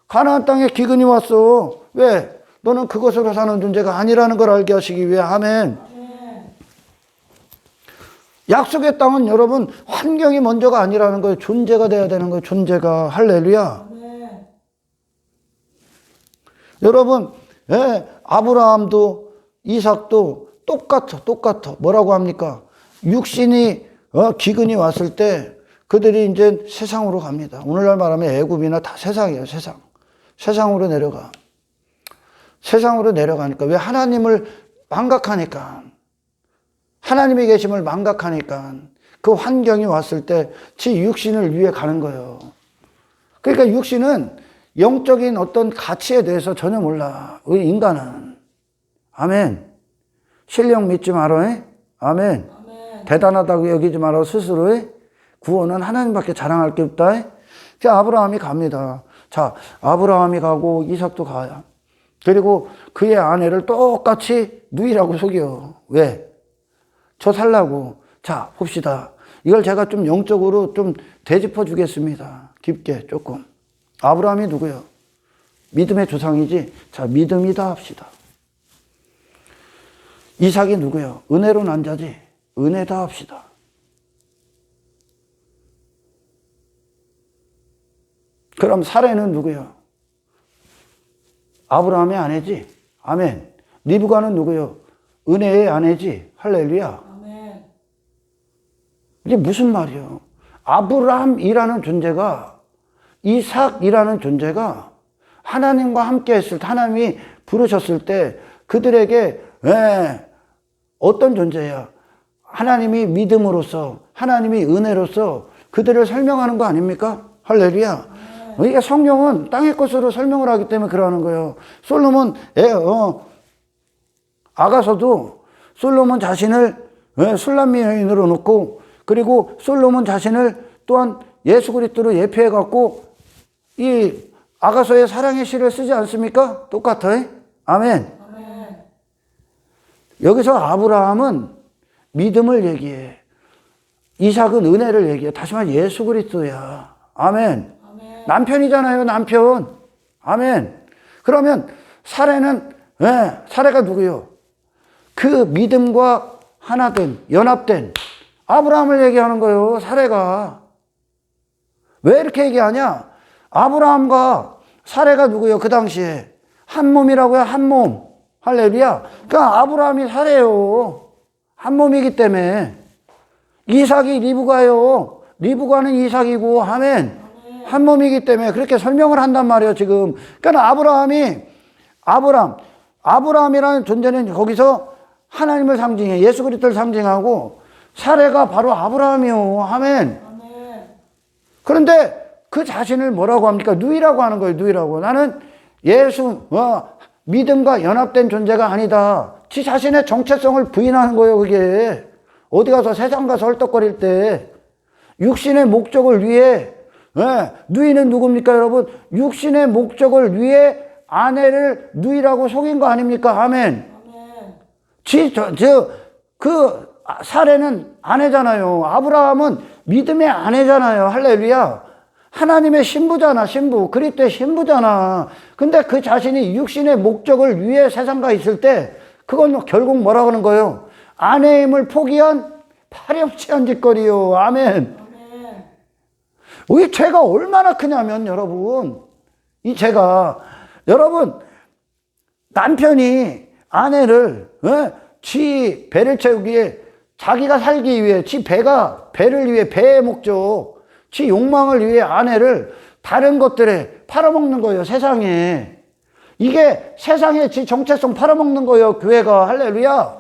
가나안 땅에 기근이 왔어. 왜? 너는 그것으로 사는 존재가 아니라는 걸 알게 하시기 위해. 아멘. 약속의 땅은 여러분 환경이 먼저가 아니라는 거예요. 존재가 돼야 되는 거예요. 존재가. 할렐루야. 여러분 아브라함도 이삭도 똑같아. 뭐라고 합니까? 육신이 기근이 왔을 때 그들이 이제 세상으로 갑니다. 오늘날 말하면 애굽이나 다 세상이에요. 세상으로 내려가. 세상으로 내려가니까 왜? 하나님을 망각하니까. 하나님의 계심을 망각하니까 그 환경이 왔을 때 지 육신을 위해 가는 거예요. 그러니까 육신은 영적인 어떤 가치에 대해서 전혀 몰라. 우리 인간은. 아멘. 신령 믿지 말어. 아멘. 대단하다고 여기지 말어. 스스로의 구원은 하나님밖에 자랑할 게 없다. 자, 아브라함이 갑니다. 자, 아브라함이 가고 이삭도 가요. 그리고 그의 아내를 똑같이 누이라고 속여. 왜? 저 살라고. 자, 봅시다. 이걸 제가 좀 영적으로 좀 되짚어 주겠습니다. 깊게 조금. 아브라함이 누구예요? 믿음의 조상이지. 자, 믿음이다 합시다. 이삭이 누구예요? 은혜로 난 자지. 은혜다 합시다. 그럼 사레는 누구예요? 아브라함의 아내지. 아멘. 리브가는 누구예요? 은혜의 아내지. 할렐루야. 아멘. 이게 무슨 말이에요? 아브라함이라는 존재가, 이삭이라는 존재가 하나님과 함께 했을 때, 하나님이 부르셨을 때 그들에게 어떤 존재야? 하나님이 믿음으로써, 하나님이 은혜로서 그들을 설명하는 거 아닙니까? 할렐루야. 이게 성경은 땅의 것으로 설명을 하기 때문에 그러는 거예요. 솔로몬 아가서도 솔로몬 자신을 술람미 여인으로 놓고, 그리고 솔로몬 자신을 또한 예수 그리스도로 예표해 갖고 이 아가서의 사랑의 시를 쓰지 않습니까? 똑같아. 아멘. 아멘. 여기서 아브라함은 믿음을 얘기해. 이삭은 은혜를 얘기해. 다시 말해 예수 그리스도야. 아멘. 남편이잖아요, 남편. 아멘. 그러면 사레는, 사레가 누구요? 그 믿음과 하나된, 연합된, 아브라함을 얘기하는 거예요. 사레가. 왜 이렇게 얘기하냐? 아브라함과 사레가 누구예요? 그 당시에 한 몸이라고요. 한 몸. 할렐루야. 그러니까 아브라함이 사레요. 한 몸이기 때문에. 이삭이 리브가요. 리브가는 이삭이고, 아멘. 한 몸이기 때문에 그렇게 설명을 한단 말이에요, 지금. 그러니까 아브라함이라는 존재는 거기서 하나님을 상징해. 예수 그리스도를 상징하고, 사레가 바로 아브라함이요. 아멘. 그런데 그 자신을 뭐라고 합니까? 누이라고 하는 거예요, 누이라고. 나는 믿음과 연합된 존재가 아니다. 지 자신의 정체성을 부인하는 거예요, 그게. 어디 가서 세상 가서 헐떡거릴 때 육신의 목적을 위해, 누이는 누굽니까, 여러분? 육신의 목적을 위해 아내를 누이라고 속인 거 아닙니까? 아멘. 그 사례는 아내잖아요. 아브라함은 믿음의 아내잖아요. 할렐루야. 하나님의 신부잖아, 신부. 그리스도의 신부잖아. 근데 그 자신이 육신의 목적을 위해 세상가 있을 때, 그건 결국 뭐라고 하는 거예요? 아내임을 포기한 파렴치한 짓거리요. 아멘. 이 죄가 얼마나 크냐면, 여러분. 이 죄가, 여러분, 남편이 아내를, 지 배를 채우기 위해, 자기가 살기 위해, 지 배를 위해, 배의 목적, 지 욕망을 위해 아내를 다른 것들에 팔아먹는 거예요, 세상에. 이게 세상에 지 정체성 팔아먹는 거예요, 교회가. 할렐루야.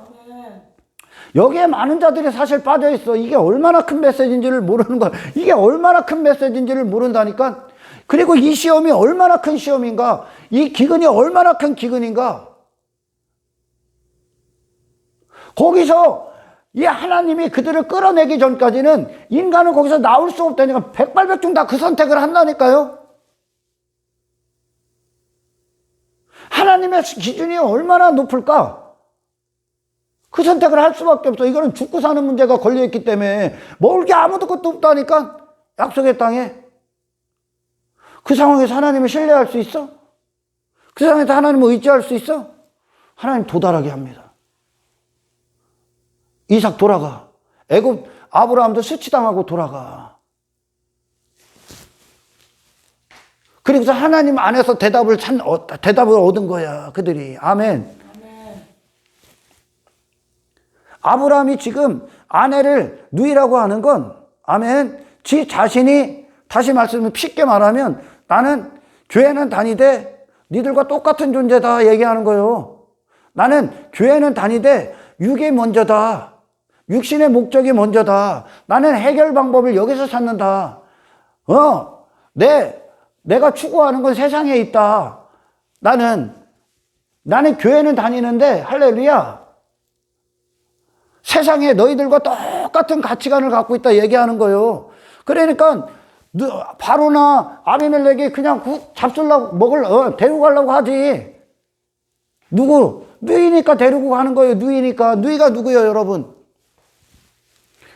여기에 많은 자들이 사실 빠져있어. 이게 얼마나 큰 메시지인지를 모르는 거야. 이게 얼마나 큰 메시지인지를 모른다니까. 그리고 이 시험이 얼마나 큰 시험인가. 이 기근이 얼마나 큰 기근인가. 거기서 이 하나님이 그들을 끌어내기 전까지는 인간은 거기서 나올 수 없다니까. 백발백중 다 그 선택을 한다니까요. 하나님의 기준이 얼마나 높을까? 그 선택을 할 수밖에 없어. 이거는 죽고 사는 문제가 걸려있기 때문에 먹을 게 아무도 것도 없다니까. 약속의 땅에. 그 상황에서 하나님을 신뢰할 수 있어? 그 상황에서 하나님을 의지할 수 있어? 하나님 도달하게 합니다. 이삭 돌아가. 아브라함도 수치당하고 돌아가. 그리고서 하나님 안에서 대답을 얻은 거야, 그들이. 아멘. 아브라함이 지금 아내를 누이라고 하는 건, 아멘, 지 자신이, 다시 쉽게 말하면, 나는 교회는 다니되 니들과 똑같은 존재다 얘기하는 거예요. 나는 교회는 다니되 육이 먼저다. 육신의 목적이 먼저다. 나는 해결 방법을 여기서 찾는다. 내가 추구하는 건 세상에 있다. 나는 교회는 다니는데, 할렐루야, 세상에 너희들과 똑같은 가치관을 갖고 있다 얘기하는 거예요. 그러니까 바로나 아비멜렉이 그냥 데리고 가려고 하지. 누이니까 데리고 가는 거예요. 누이니까. 누이가 누구예요, 여러분?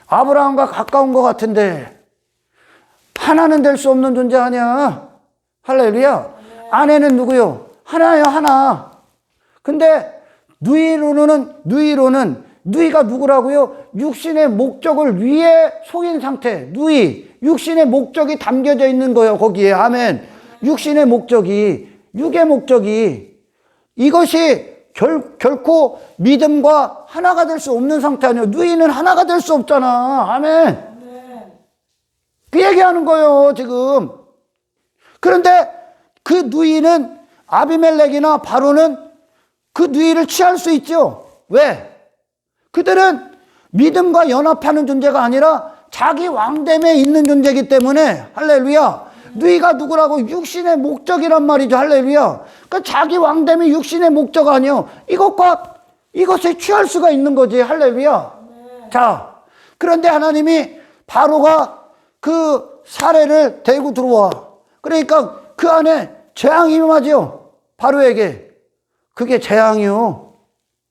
아브라함과 가까운 것 같은데 하나는 될 수 없는 존재 아니야. 할렐루야. 아내는 누구요? 하나예요, 하나. 근데 누이로는 누이가 누구라고요? 육신의 목적을 위해 속인 상태. 누이. 육신의 목적이 담겨져 있는 거예요, 거기에. 아멘. 육신의 목적이, 육의 목적이, 이것이 결코 믿음과 하나가 될 수 없는 상태 아니에요. 누이는 하나가 될 수 없잖아. 아멘. 그 얘기하는 거예요, 지금. 그런데 그 누이는, 아비멜렉이나 바로는 그 누이를 취할 수 있죠. 왜? 그들은 믿음과 연합하는 존재가 아니라 자기 왕됨에 있는 존재이기 때문에, 할렐루야, 누이가 누구라고? 육신의 목적이란 말이죠. 할렐루야. 그러니까 자기 왕됨이 육신의 목적 아니요. 이것에 취할 수가 있는 거지. 할렐루야. 네. 자, 그런데 하나님이 바로가 그 사례를 데리고 들어와. 그러니까 그 안에 재앙이 임하죠. 바로에게. 그게 재앙이요.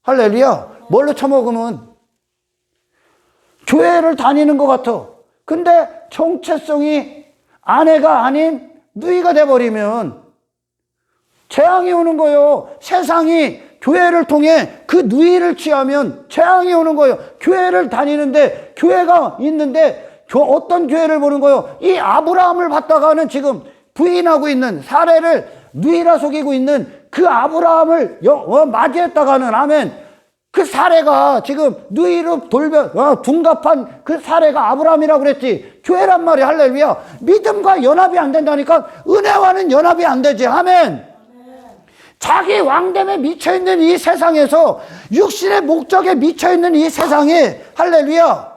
할렐루야. 뭘로 처먹으면? 교회를 다니는 것 같아. 근데 정체성이 아내가 아닌 누이가 돼버리면 재앙이 오는 거예요. 세상이 교회를 통해 그 누이를 취하면 재앙이 오는 거예요. 교회를 다니는데, 교회가 있는데, 어떤 교회를 보는 거예요? 이 아브라함을 받다가는 지금 부인하고 있는, 사례를 누이라 속이고 있는 그 아브라함을 맞이했다가는, 아멘, 그 사례가 지금 누이로 둔갑한 그 사례가 아브라함이라고 그랬지. 교회란 말이, 할렐루야. 믿음과 연합이 안 된다니까. 은혜와는 연합이 안 되지. 아멘. 자기 왕됨에 미쳐있는 이 세상에서, 육신의 목적에 미쳐있는 이 세상에, 할렐루야,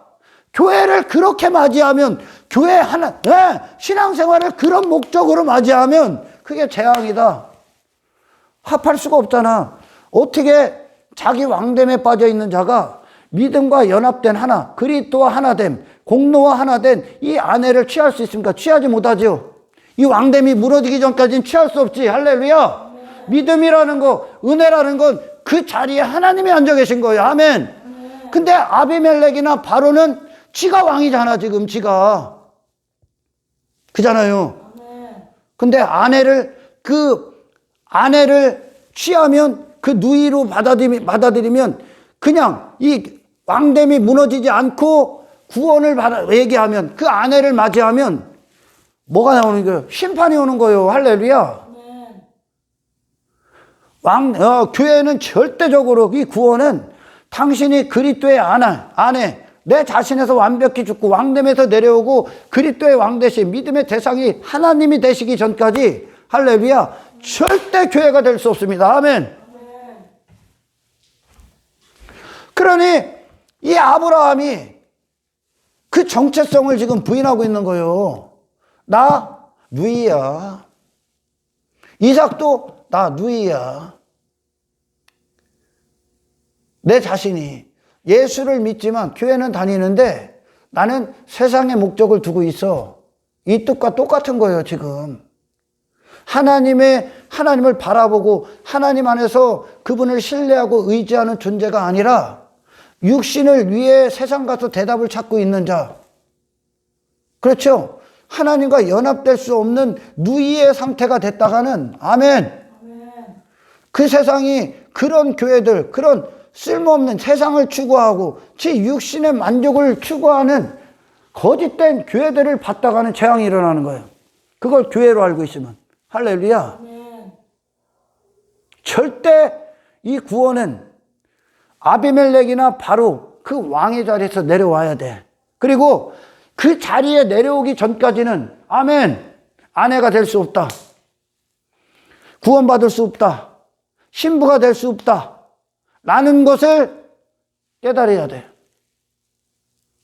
교회를 그렇게 맞이하면, 교회 하나, 신앙생활을 그런 목적으로 맞이하면 그게 재앙이다. 합할 수가 없잖아. 어떻게 자기 왕됨에 빠져있는 자가 믿음과 연합된 하나, 그리스도와 하나됨, 공로와 하나된 이 아내를 취할 수 있습니까? 취하지 못하죠. 이 왕됨이 무너지기 전까지는 취할 수 없지. 할렐루야. 믿음이라는 거, 은혜라는 건 그 자리에 하나님이 앉아 계신 거예요. 아멘. 근데 아비멜렉이나 바로는 지가 왕이잖아, 지금 지가. 그잖아요. 근데 그 아내를 취하면, 그 누이로 받아들이면 그냥 이 왕됨이 무너지지 않고 구원을 얘기하면, 그 아내를 맞이하면 뭐가 나오는 거예요? 심판이 오는 거예요. 할렐루야. 교회는 절대적으로, 이 구원은 당신이 그리스도의 아내, 내 자신에서 완벽히 죽고 왕됨에서 내려오고 그리스도의 왕 대신 믿음의 대상이 하나님이 되시기 전까지, 할렐루야, 절대 교회가 될 수 없습니다. 아멘. 그러니 이 아브라함이 그 정체성을 지금 부인하고 있는 거예요. 나 누이야. 이삭도 나 누이야. 내 자신이 예수를 믿지만 교회는 다니는데 나는 세상의 목적을 두고 있어. 이 뜻과 똑같은 거예요, 지금. 하나님을 바라보고 하나님 안에서 그분을 신뢰하고 의지하는 존재가 아니라 육신을 위해 세상 가서 대답을 찾고 있는 자. 그렇죠? 하나님과 연합될 수 없는 누이의 상태가 됐다가는, 아멘. 그 세상이 그런 교회들, 그런 쓸모없는 세상을 추구하고 지 육신의 만족을 추구하는 거짓된 교회들을 받다가는 재앙이 일어나는 거예요. 그걸 교회로 알고 있으면. 할렐루야. 절대 이 구원은 아비멜렉이나 바로 그 왕의 자리에서 내려와야 돼. 그리고 그 자리에 내려오기 전까지는, 아멘, 아내가 될 수 없다. 구원받을 수 없다. 신부가 될 수 없다. 라는 것을 깨달아야 돼.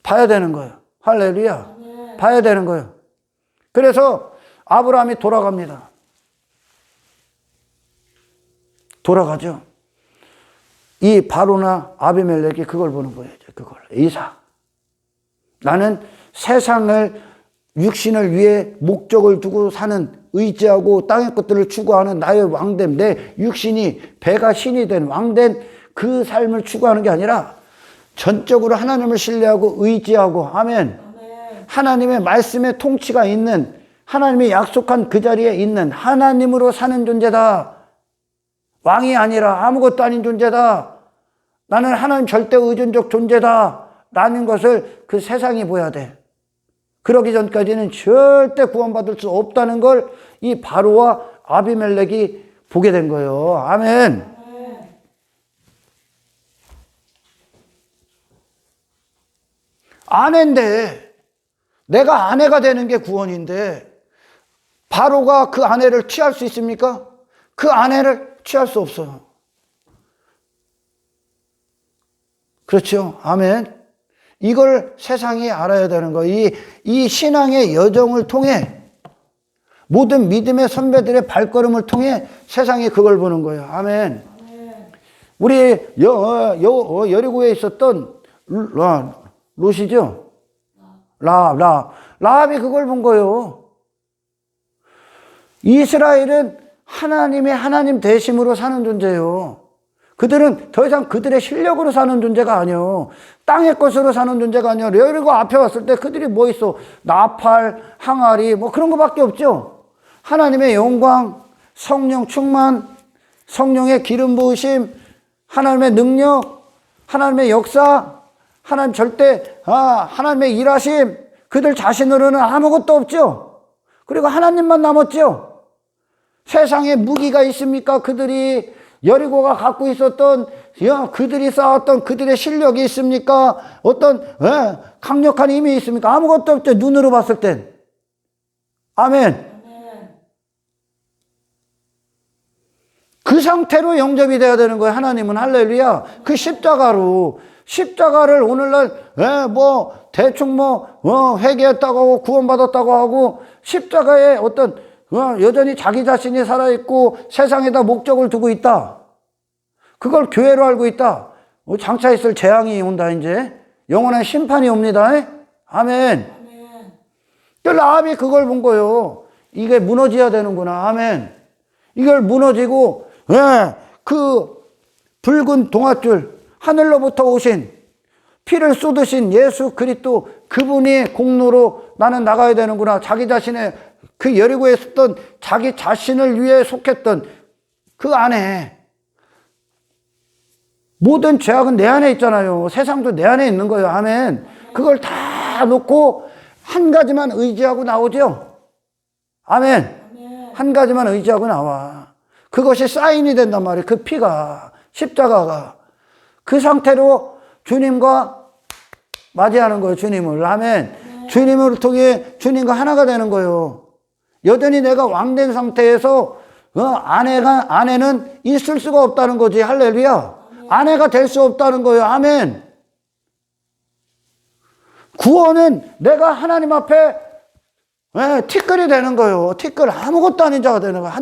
봐야 되는 거예요. 할렐루야. 봐야 되는 거예요. 그래서 아브라함이 돌아갑니다. 돌아가죠. 이 바로나 아비멜렉이 그걸 보는 거예요. 그걸. 이삭. 나는 세상을, 육신을 위해 목적을 두고 사는, 의지하고 땅의 것들을 추구하는 나의 왕됨, 내 육신이 배가 신이 된 왕된 그 삶을 추구하는 게 아니라 전적으로 하나님을 신뢰하고 의지하고, 아멘, 하나님의 말씀의 통치가 있는, 하나님이 약속한 그 자리에 있는 하나님으로 사는 존재다. 왕이 아니라 아무것도 아닌 존재다. 나는 하나님 절대 의존적 존재다. 라는 것을 그 세상이 보여야 돼. 그러기 전까지는 절대 구원받을 수 없다는 걸 이 바로와 아비멜렉이 보게 된 거예요. 아멘. 아내인데, 내가 아내가 되는 게 구원인데 바로가 그 아내를 취할 수 있습니까? 그 아내를 취할 수 없어요. 그렇죠? 아멘. 이걸 세상이 알아야 되는 거예요. 이 신앙의 여정을 통해, 모든 믿음의 선배들의 발걸음을 통해 세상이 그걸 보는 거예요. 아멘. 우리 여리고에 있었던 롯이죠? 라합이 그걸 본 거예요. 이스라엘은 하나님의 하나님 대심으로 사는 존재예요. 그들은 더 이상 그들의 실력으로 사는 존재가 아니에요. 땅의 것으로 사는 존재가 아니에요. 여리고 앞에 왔을 때 그들이 뭐 있어? 나팔, 항아리, 뭐 그런 거밖에 없죠. 하나님의 영광, 성령 충만, 성령의 기름 부으심, 하나님의 능력, 하나님의 역사, 하나님 하나님의 일하심, 그들 자신으로는 아무것도 없죠. 그리고 하나님만 남았죠. 세상에 무기가 있습니까? 그들이 여리고가 갖고 있었던, 그들이 쌓았던 그들의 실력이 있습니까? 어떤 강력한 힘이 있습니까? 아무것도 없죠. 눈으로 봤을 땐. 아멘. 그 상태로 영접이 돼야 되는 거예요. 하나님은. 할렐루야. 그 십자가를 오늘날 대충 회개했다고 하고 구원받았다고 하고, 십자가에 어떤 여전히 자기 자신이 살아있고 세상에다 목적을 두고 있다. 그걸 교회로 알고 있다. 장차 있을 재앙이 온다. 이제 영원한 심판이 옵니다. 아멘. 라합이 그걸 본 거예요. 이게 무너져야 되는구나. 아멘. 이걸 무너지고 그 붉은 동아줄, 하늘로부터 오신, 피를 쏟으신 예수 그리스도, 그분이 공로로 나는 나가야 되는구나. 자기 자신의 그 여리고에 있었던 자기 자신을 위해 속했던 그 안에, 모든 죄악은 내 안에 있잖아요. 세상도 내 안에 있는 거예요. 아멘. 그걸 다 놓고 한 가지만 의지하고 나오죠. 아멘. 한 가지만 의지하고 나와. 그것이 사인이 된단 말이에요. 그 피가, 십자가가. 그 상태로 주님과 맞이하는 거예요. 주님을. 아멘. 주님을 통해 주님과 하나가 되는 거예요. 여전히 내가 왕된 상태에서 아내는 있을 수가 없다는 거지. 할렐루야. 아내가 될 수 없다는 거예요. 아멘. 구원은 내가 하나님 앞에 티끌이 되는 거예요. 티끌, 아무것도 아닌 자가 되는 거예요.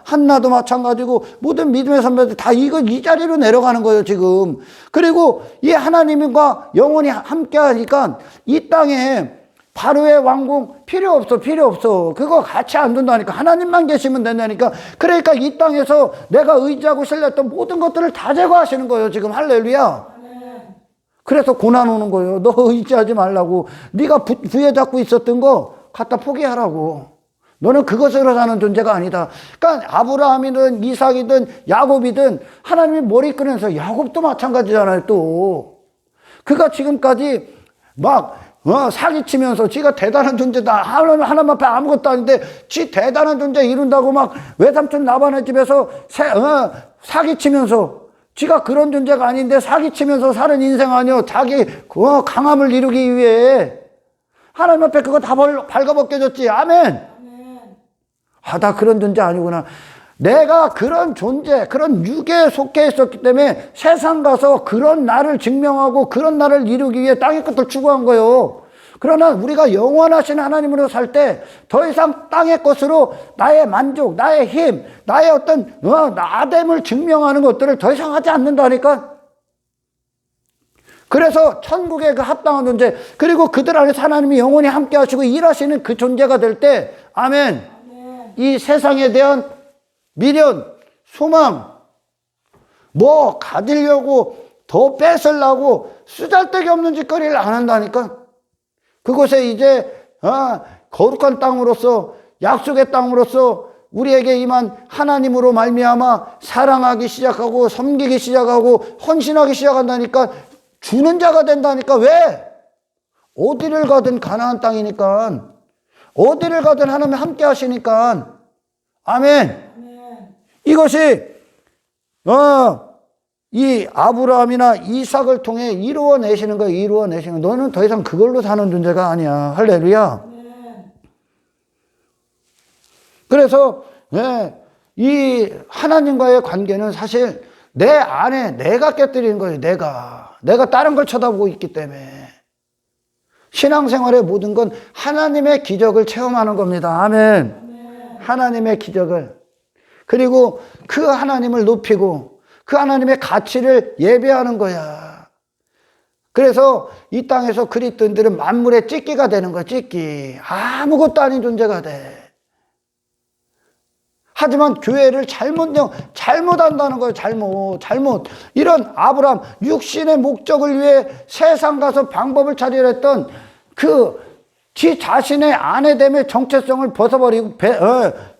한나도 마찬가지고 모든 믿음의 선배들 다 이 자리로 내려가는 거예요, 지금. 그리고 이 하나님과 영원히 함께 하니까 이 땅에 바로의 왕궁 필요 없어. 그거 같이 안 둔다니까. 하나님만 계시면 된다니까. 그러니까 이 땅에서 내가 의지하고 신뢰했던 모든 것들을 다 제거하시는 거예요, 지금. 할렐루야. 그래서 고난 오는 거예요. 너 의지하지 말라고. 네가 부여잡고 있었던 거 갖다 포기하라고. 너는 그것으로 사는 존재가 아니다. 그러니까 아브라함이든 이삭이든 야곱이든 하나님이 머리 끄면서, 야곱도 마찬가지잖아요. 또 그가 지금까지 사기치면서 지가 대단한 존재다, 하나님 앞에 아무것도 아닌데 지 대단한 존재 이룬다고 외삼촌 라반의 집에서 사기치면서, 지가 그런 존재가 아닌데 사기치면서 사는 인생 아니요. 자기 강함을 이루기 위해 하나님 앞에 그거 다 발가벗겨졌지. 아멘. 나 그런 존재 아니구나. 내가 그런 존재, 그런 육에 속해 있었기 때문에 세상 가서 그런 나를 증명하고 그런 나를 이루기 위해 땅의 것을 추구한 거예요. 그러나 우리가 영원하신 하나님으로 살 때 더 이상 땅의 것으로 나의 만족, 나의 힘, 나의 어떤 나됨을 증명하는 것들을 더 이상 하지 않는다니까. 그래서 천국의 그 합당한 존재, 그리고 그들 안에서 하나님이 영원히 함께 하시고 일하시는 그 존재가 될 때, 아멘. 이 세상에 대한 미련, 소망, 가지려고, 더 뺏으려고 쓰잘데기 없는 짓거리를 안 한다니까. 그곳에 이제 거룩한 땅으로서, 약속의 땅으로서 우리에게 임한 하나님으로 말미암아 사랑하기 시작하고 섬기기 시작하고 헌신하기 시작한다니까. 주는 자가 된다니까. 왜? 어디를 가든 가나안 땅이니까. 어디를 가든 하나님 함께 하시니까. 아멘. 이것이 이 아브라함이나 이삭을 통해 이루어내시는 거예요. 이루어내시는 거예요. 너는 더 이상 그걸로 사는 존재가 아니야. 할렐루야. 그래서 이 하나님과의 관계는 사실 내 안에 내가 깨뜨리는 거예요. 내가 다른 걸 쳐다보고 있기 때문에. 신앙생활의 모든 건 하나님의 기적을 체험하는 겁니다. 아멘. 하나님의 기적을. 그리고 그 하나님을 높이고 그 하나님의 가치를 예배하는 거야. 그래서 이 땅에서 그리스도인들은 만물의 찢기가 되는 거야. 찢기. 아무것도 아닌 존재가 돼. 하지만 교회를 잘못한다는 거예요. 잘못. 이런 아브라함, 육신의 목적을 위해 세상 가서 방법을 찾으려 했던 지 자신의 아내됨의 정체성을 벗어버리고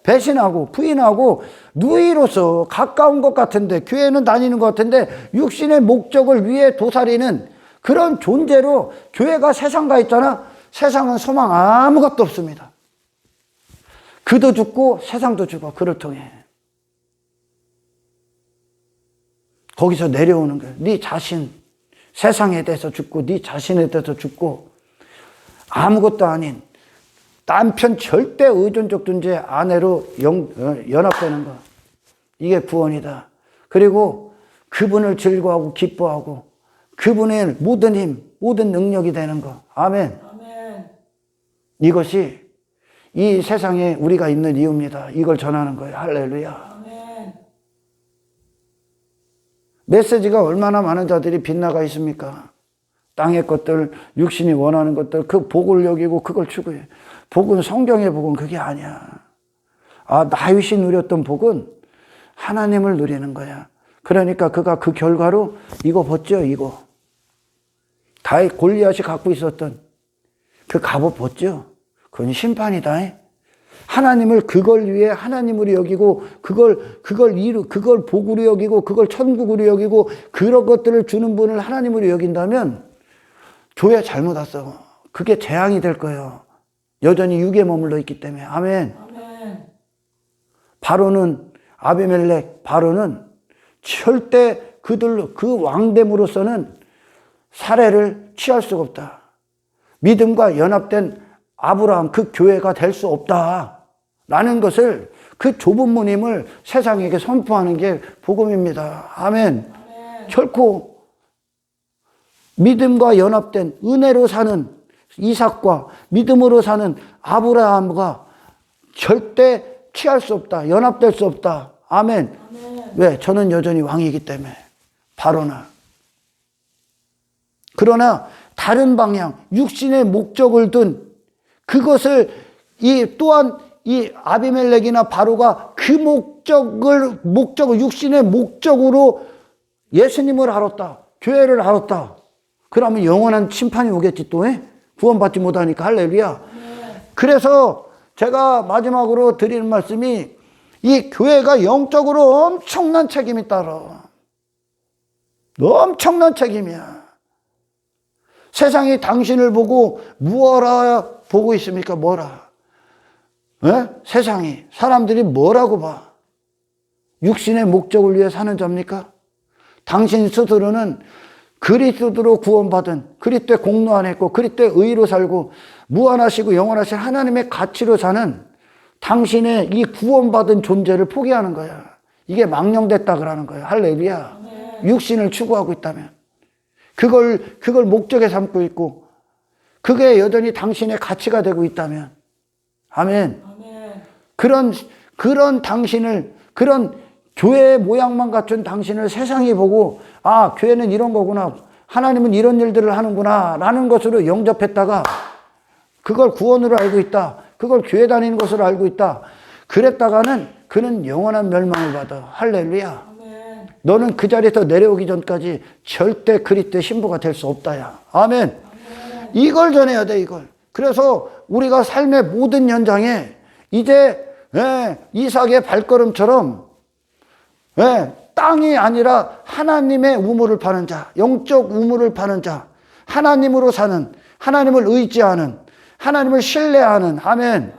배신하고 부인하고 누이로서 가까운 것 같은데, 교회는 다니는 것 같은데 육신의 목적을 위해 도사리는 그런 존재로 교회가 세상과 있잖아. 세상은 소망 아무것도 없습니다. 그도 죽고 세상도 죽어. 그를 통해. 거기서 내려오는 거예요. 네 자신, 세상에 대해서 죽고 네 자신에 대해서 죽고 아무것도 아닌 남편 절대 의존적 존재 아내로 연합되는 거. 이게 구원이다. 그리고 그분을 즐거워하고 기뻐하고 그분의 모든 힘, 모든 능력이 되는 거. 아멘. 아멘. 이것이 이 세상에 우리가 있는 이유입니다. 이걸 전하는 거예요. 할렐루야. 아멘. 메시지가 얼마나 많은 자들이 빗나가 있습니까? 땅의 것들, 육신이 원하는 것들, 그 복을 여기고 그걸 추구해. 복은, 성경의 복은 그게 아니야. 다윗이 누렸던 복은 하나님을 누리는 거야. 그러니까 그가 그 결과로 이거 벗죠, 이거. 다윗 골리앗이 갖고 있었던 그 갑옷 벗죠. 그건 심판이다. 하나님을 그걸 위해 하나님으로 여기고 그걸 복으로 여기고 그걸 천국으로 여기고 그런 것들을 주는 분을 하나님으로 여긴다면 교회 잘못 왔어. 그게 재앙이 될 거예요. 여전히 육에 머물러 있기 때문에. 아멘. 아멘. 바로는 아비멜렉 바로는 절대 그 왕됨으로서는 살해를 취할 수가 없다. 믿음과 연합된 아브라함 그 교회가 될 수 없다라는 것을 그 좁은 문임을 세상에게 선포하는 게 복음입니다. 아멘. 아멘. 결코 믿음과 연합된 은혜로 사는 이삭과 믿음으로 사는 아브라함과 절대 취할 수 없다. 연합될 수 없다. 아멘. 아멘. 왜? 저는 여전히 왕이기 때문에. 바로나. 그러나 다른 방향, 육신의 목적을 둔 그것을 또한 이 아비멜렉이나 바로가 그 목적을 육신의 목적으로 예수님을 알았다. 교회를 알았다. 그러면 영원한 심판이 오겠지 또. 구원받지 못하니까. 할렐루야. 그래서 제가 마지막으로 드리는 말씀이 이 교회가 영적으로 엄청난 책임이 따라. 엄청난 책임이야. 세상이 당신을 보고 무엇라 보고 있습니까? 뭐라? 세상이, 사람들이 뭐라고 봐? 육신의 목적을 위해 사는 자입니까? 당신 스스로는 그리스도로 구원받은, 그리스도의 공로 안에 있고 그리스도의 의로 살고 무한하시고 영원하신 하나님의 가치로 사는 당신의 이 구원받은 존재를 포기하는 거야. 이게 망령됐다 그러는 거야. 할렐루야. 육신을 추구하고 있다면 그걸 목적에 삼고 있고 그게 여전히 당신의 가치가 되고 있다면 아멘. 그런 당신을, 그런 교회의 모양만 갖춘 당신을 세상이 보고 교회는 이런 거구나, 하나님은 이런 일들을 하는구나 라는 것으로 영접했다가 그걸 구원으로 알고 있다, 그걸 교회 다니는 것으로 알고 있다, 그랬다가는 그는 영원한 멸망을 받아. 할렐루야. 아멘. 너는 그 자리에서 내려오기 전까지 절대 그리스도의 신부가 될 수 없다야. 아멘. 아멘. 이걸 전해야 돼, 이걸. 그래서 우리가 삶의 모든 현장에 이제 이삭의 발걸음처럼 땅이 아니라 하나님의 우물을 파는 자, 영적 우물을 파는 자, 하나님으로 사는, 하나님을 의지하는, 하나님을 신뢰하는, 아멘.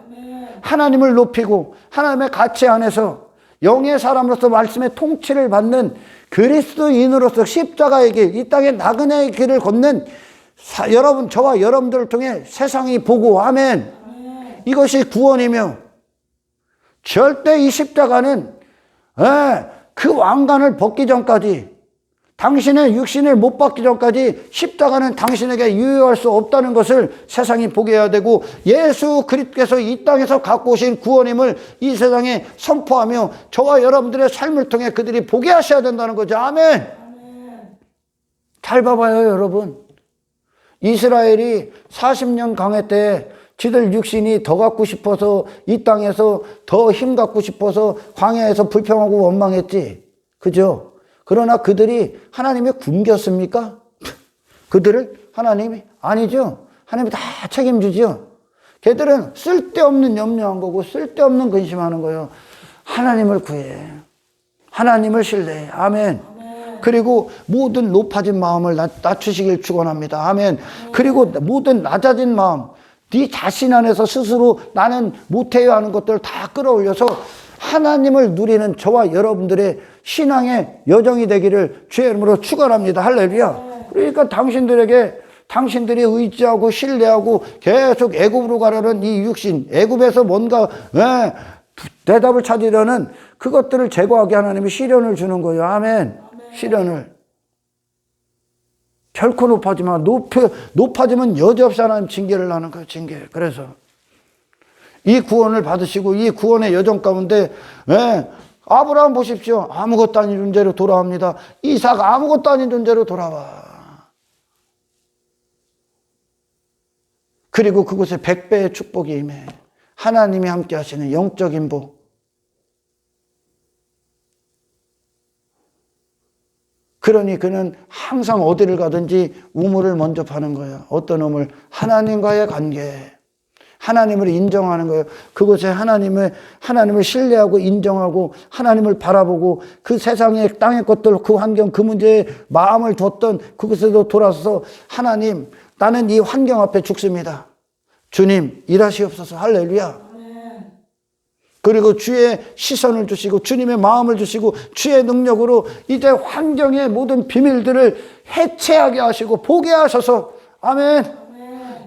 하나님을 높이고 하나님의 가치 안에서 영의 사람으로서 말씀의 통치를 받는 그리스도인으로서 십자가의 길, 이 땅에 나그네의 길을 걷는 여러분, 저와 여러분들을 통해 세상이 보고, 아멘. 이것이 구원이며 절대 이 십자가는 그 왕관을 벗기 전까지, 당신의 육신을 못 받기 전까지 십자가는 당신에게 유효할 수 없다는 것을 세상이 보게 해야 되고, 예수 그리스도께서 이 땅에서 갖고 오신 구원임을 이 세상에 선포하며 저와 여러분들의 삶을 통해 그들이 보게 하셔야 된다는 거죠. 아멘. 잘 봐봐요, 여러분. 이스라엘이 40년 강해 때 지들 육신이 더 갖고 싶어서 이 땅에서 더 힘 갖고 싶어서 광야에서 불평하고 원망했지. 그죠? 그러나 그들이 하나님이 굶겼습니까? 그들을 하나님이? 아니죠. 하나님이 다 책임지죠. 걔들은 쓸데없는 염려한 거고 쓸데없는 근심하는 거예요. 하나님을 구해. 하나님을 신뢰해. 아멘. 그리고 모든 높아진 마음을 낮추시길 축원합니다. 아멘. 그리고 모든 낮아진 마음, 네 자신 안에서 스스로 나는 못해요 하는 것들을 다 끌어올려서 하나님을 누리는 저와 여러분들의 신앙의 여정이 되기를 주의 이름으로 축원합니다. 할렐루야. 그러니까 당신들이 의지하고 신뢰하고 계속 애굽으로 가려는 이 육신, 애굽에서 뭔가 대답을 찾으려는 그것들을 제거하게 하나님이 시련을 주는 거예요. 아멘. 시련을. 결코 높아지면 여지없이 하나님 징계를 하는 거예요. 징계. 그래서 이 구원을 받으시고 이 구원의 여정 가운데 아브라함 보십시오. 아무것도 아닌 존재로 돌아옵니다. 이삭 아무것도 아닌 존재로 돌아와. 그리고 그곳에 100배의 축복이 임해. 하나님이 함께 하시는 영적인 복. 그러니 그는 항상 어디를 가든지 우물을 먼저 파는 거예요. 어떤 우물? 하나님과의 관계. 하나님을 인정하는 거예요. 그곳에 하나님을 신뢰하고 인정하고 하나님을 바라보고 그 세상의 땅의 것들, 그 환경, 그 문제에 마음을 뒀던 그곳에도 돌아서서 하나님, 나는 이 환경 앞에 죽습니다. 주님, 일하시옵소서. 할렐루야. 그리고 주의 시선을 주시고 주님의 마음을 주시고 주의 능력으로 이제 환경의 모든 비밀들을 해체하게 하시고 보게 하셔서 아멘.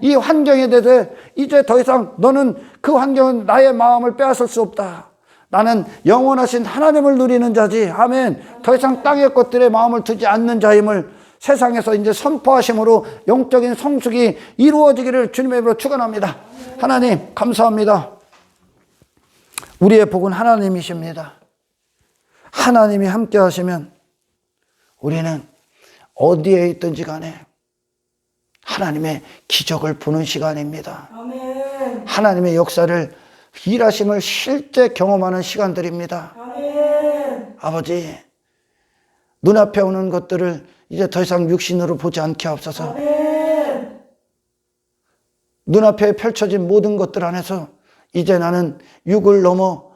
이 환경에 대해 이제 더 이상 너는 그 환경은 나의 마음을 빼앗을 수 없다. 나는 영원하신 하나님을 누리는 자지. 아멘. 더 이상 땅의 것들에 마음을 두지 않는 자임을 세상에서 이제 선포하심으로 영적인 성숙이 이루어지기를 주님의 이름으로 축원합니다. 하나님 감사합니다. 우리의 복은 하나님이십니다. 하나님이 함께 하시면 우리는 어디에 있든지 간에 하나님의 기적을 보는 시간입니다. 아멘. 하나님의 역사를 일하심을 실제 경험하는 시간들입니다. 아멘. 아버지, 눈앞에 오는 것들을 이제 더 이상 육신으로 보지 않게 하옵소서. 아멘. 눈앞에 펼쳐진 모든 것들 안에서 이제 나는 육을 넘어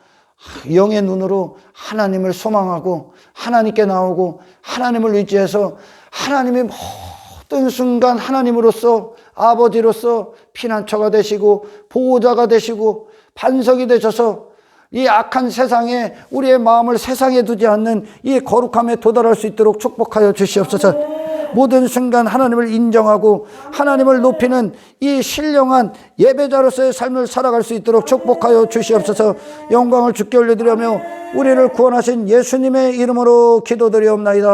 영의 눈으로 하나님을 소망하고 하나님께 나오고 하나님을 의지해서 하나님의 모든 순간 하나님으로서 아버지로서 피난처가 되시고 보호자가 되시고 반석이 되셔서 이 악한 세상에 우리의 마음을 세상에 두지 않는 이 거룩함에 도달할 수 있도록 축복하여 주시옵소서. 모든 순간 하나님을 인정하고 하나님을 높이는 이 신령한 예배자로서의 삶을 살아갈 수 있도록 축복하여 주시옵소서. 영광을 주께 올려드리며 우리를 구원하신 예수님의 이름으로 기도드리옵나이다.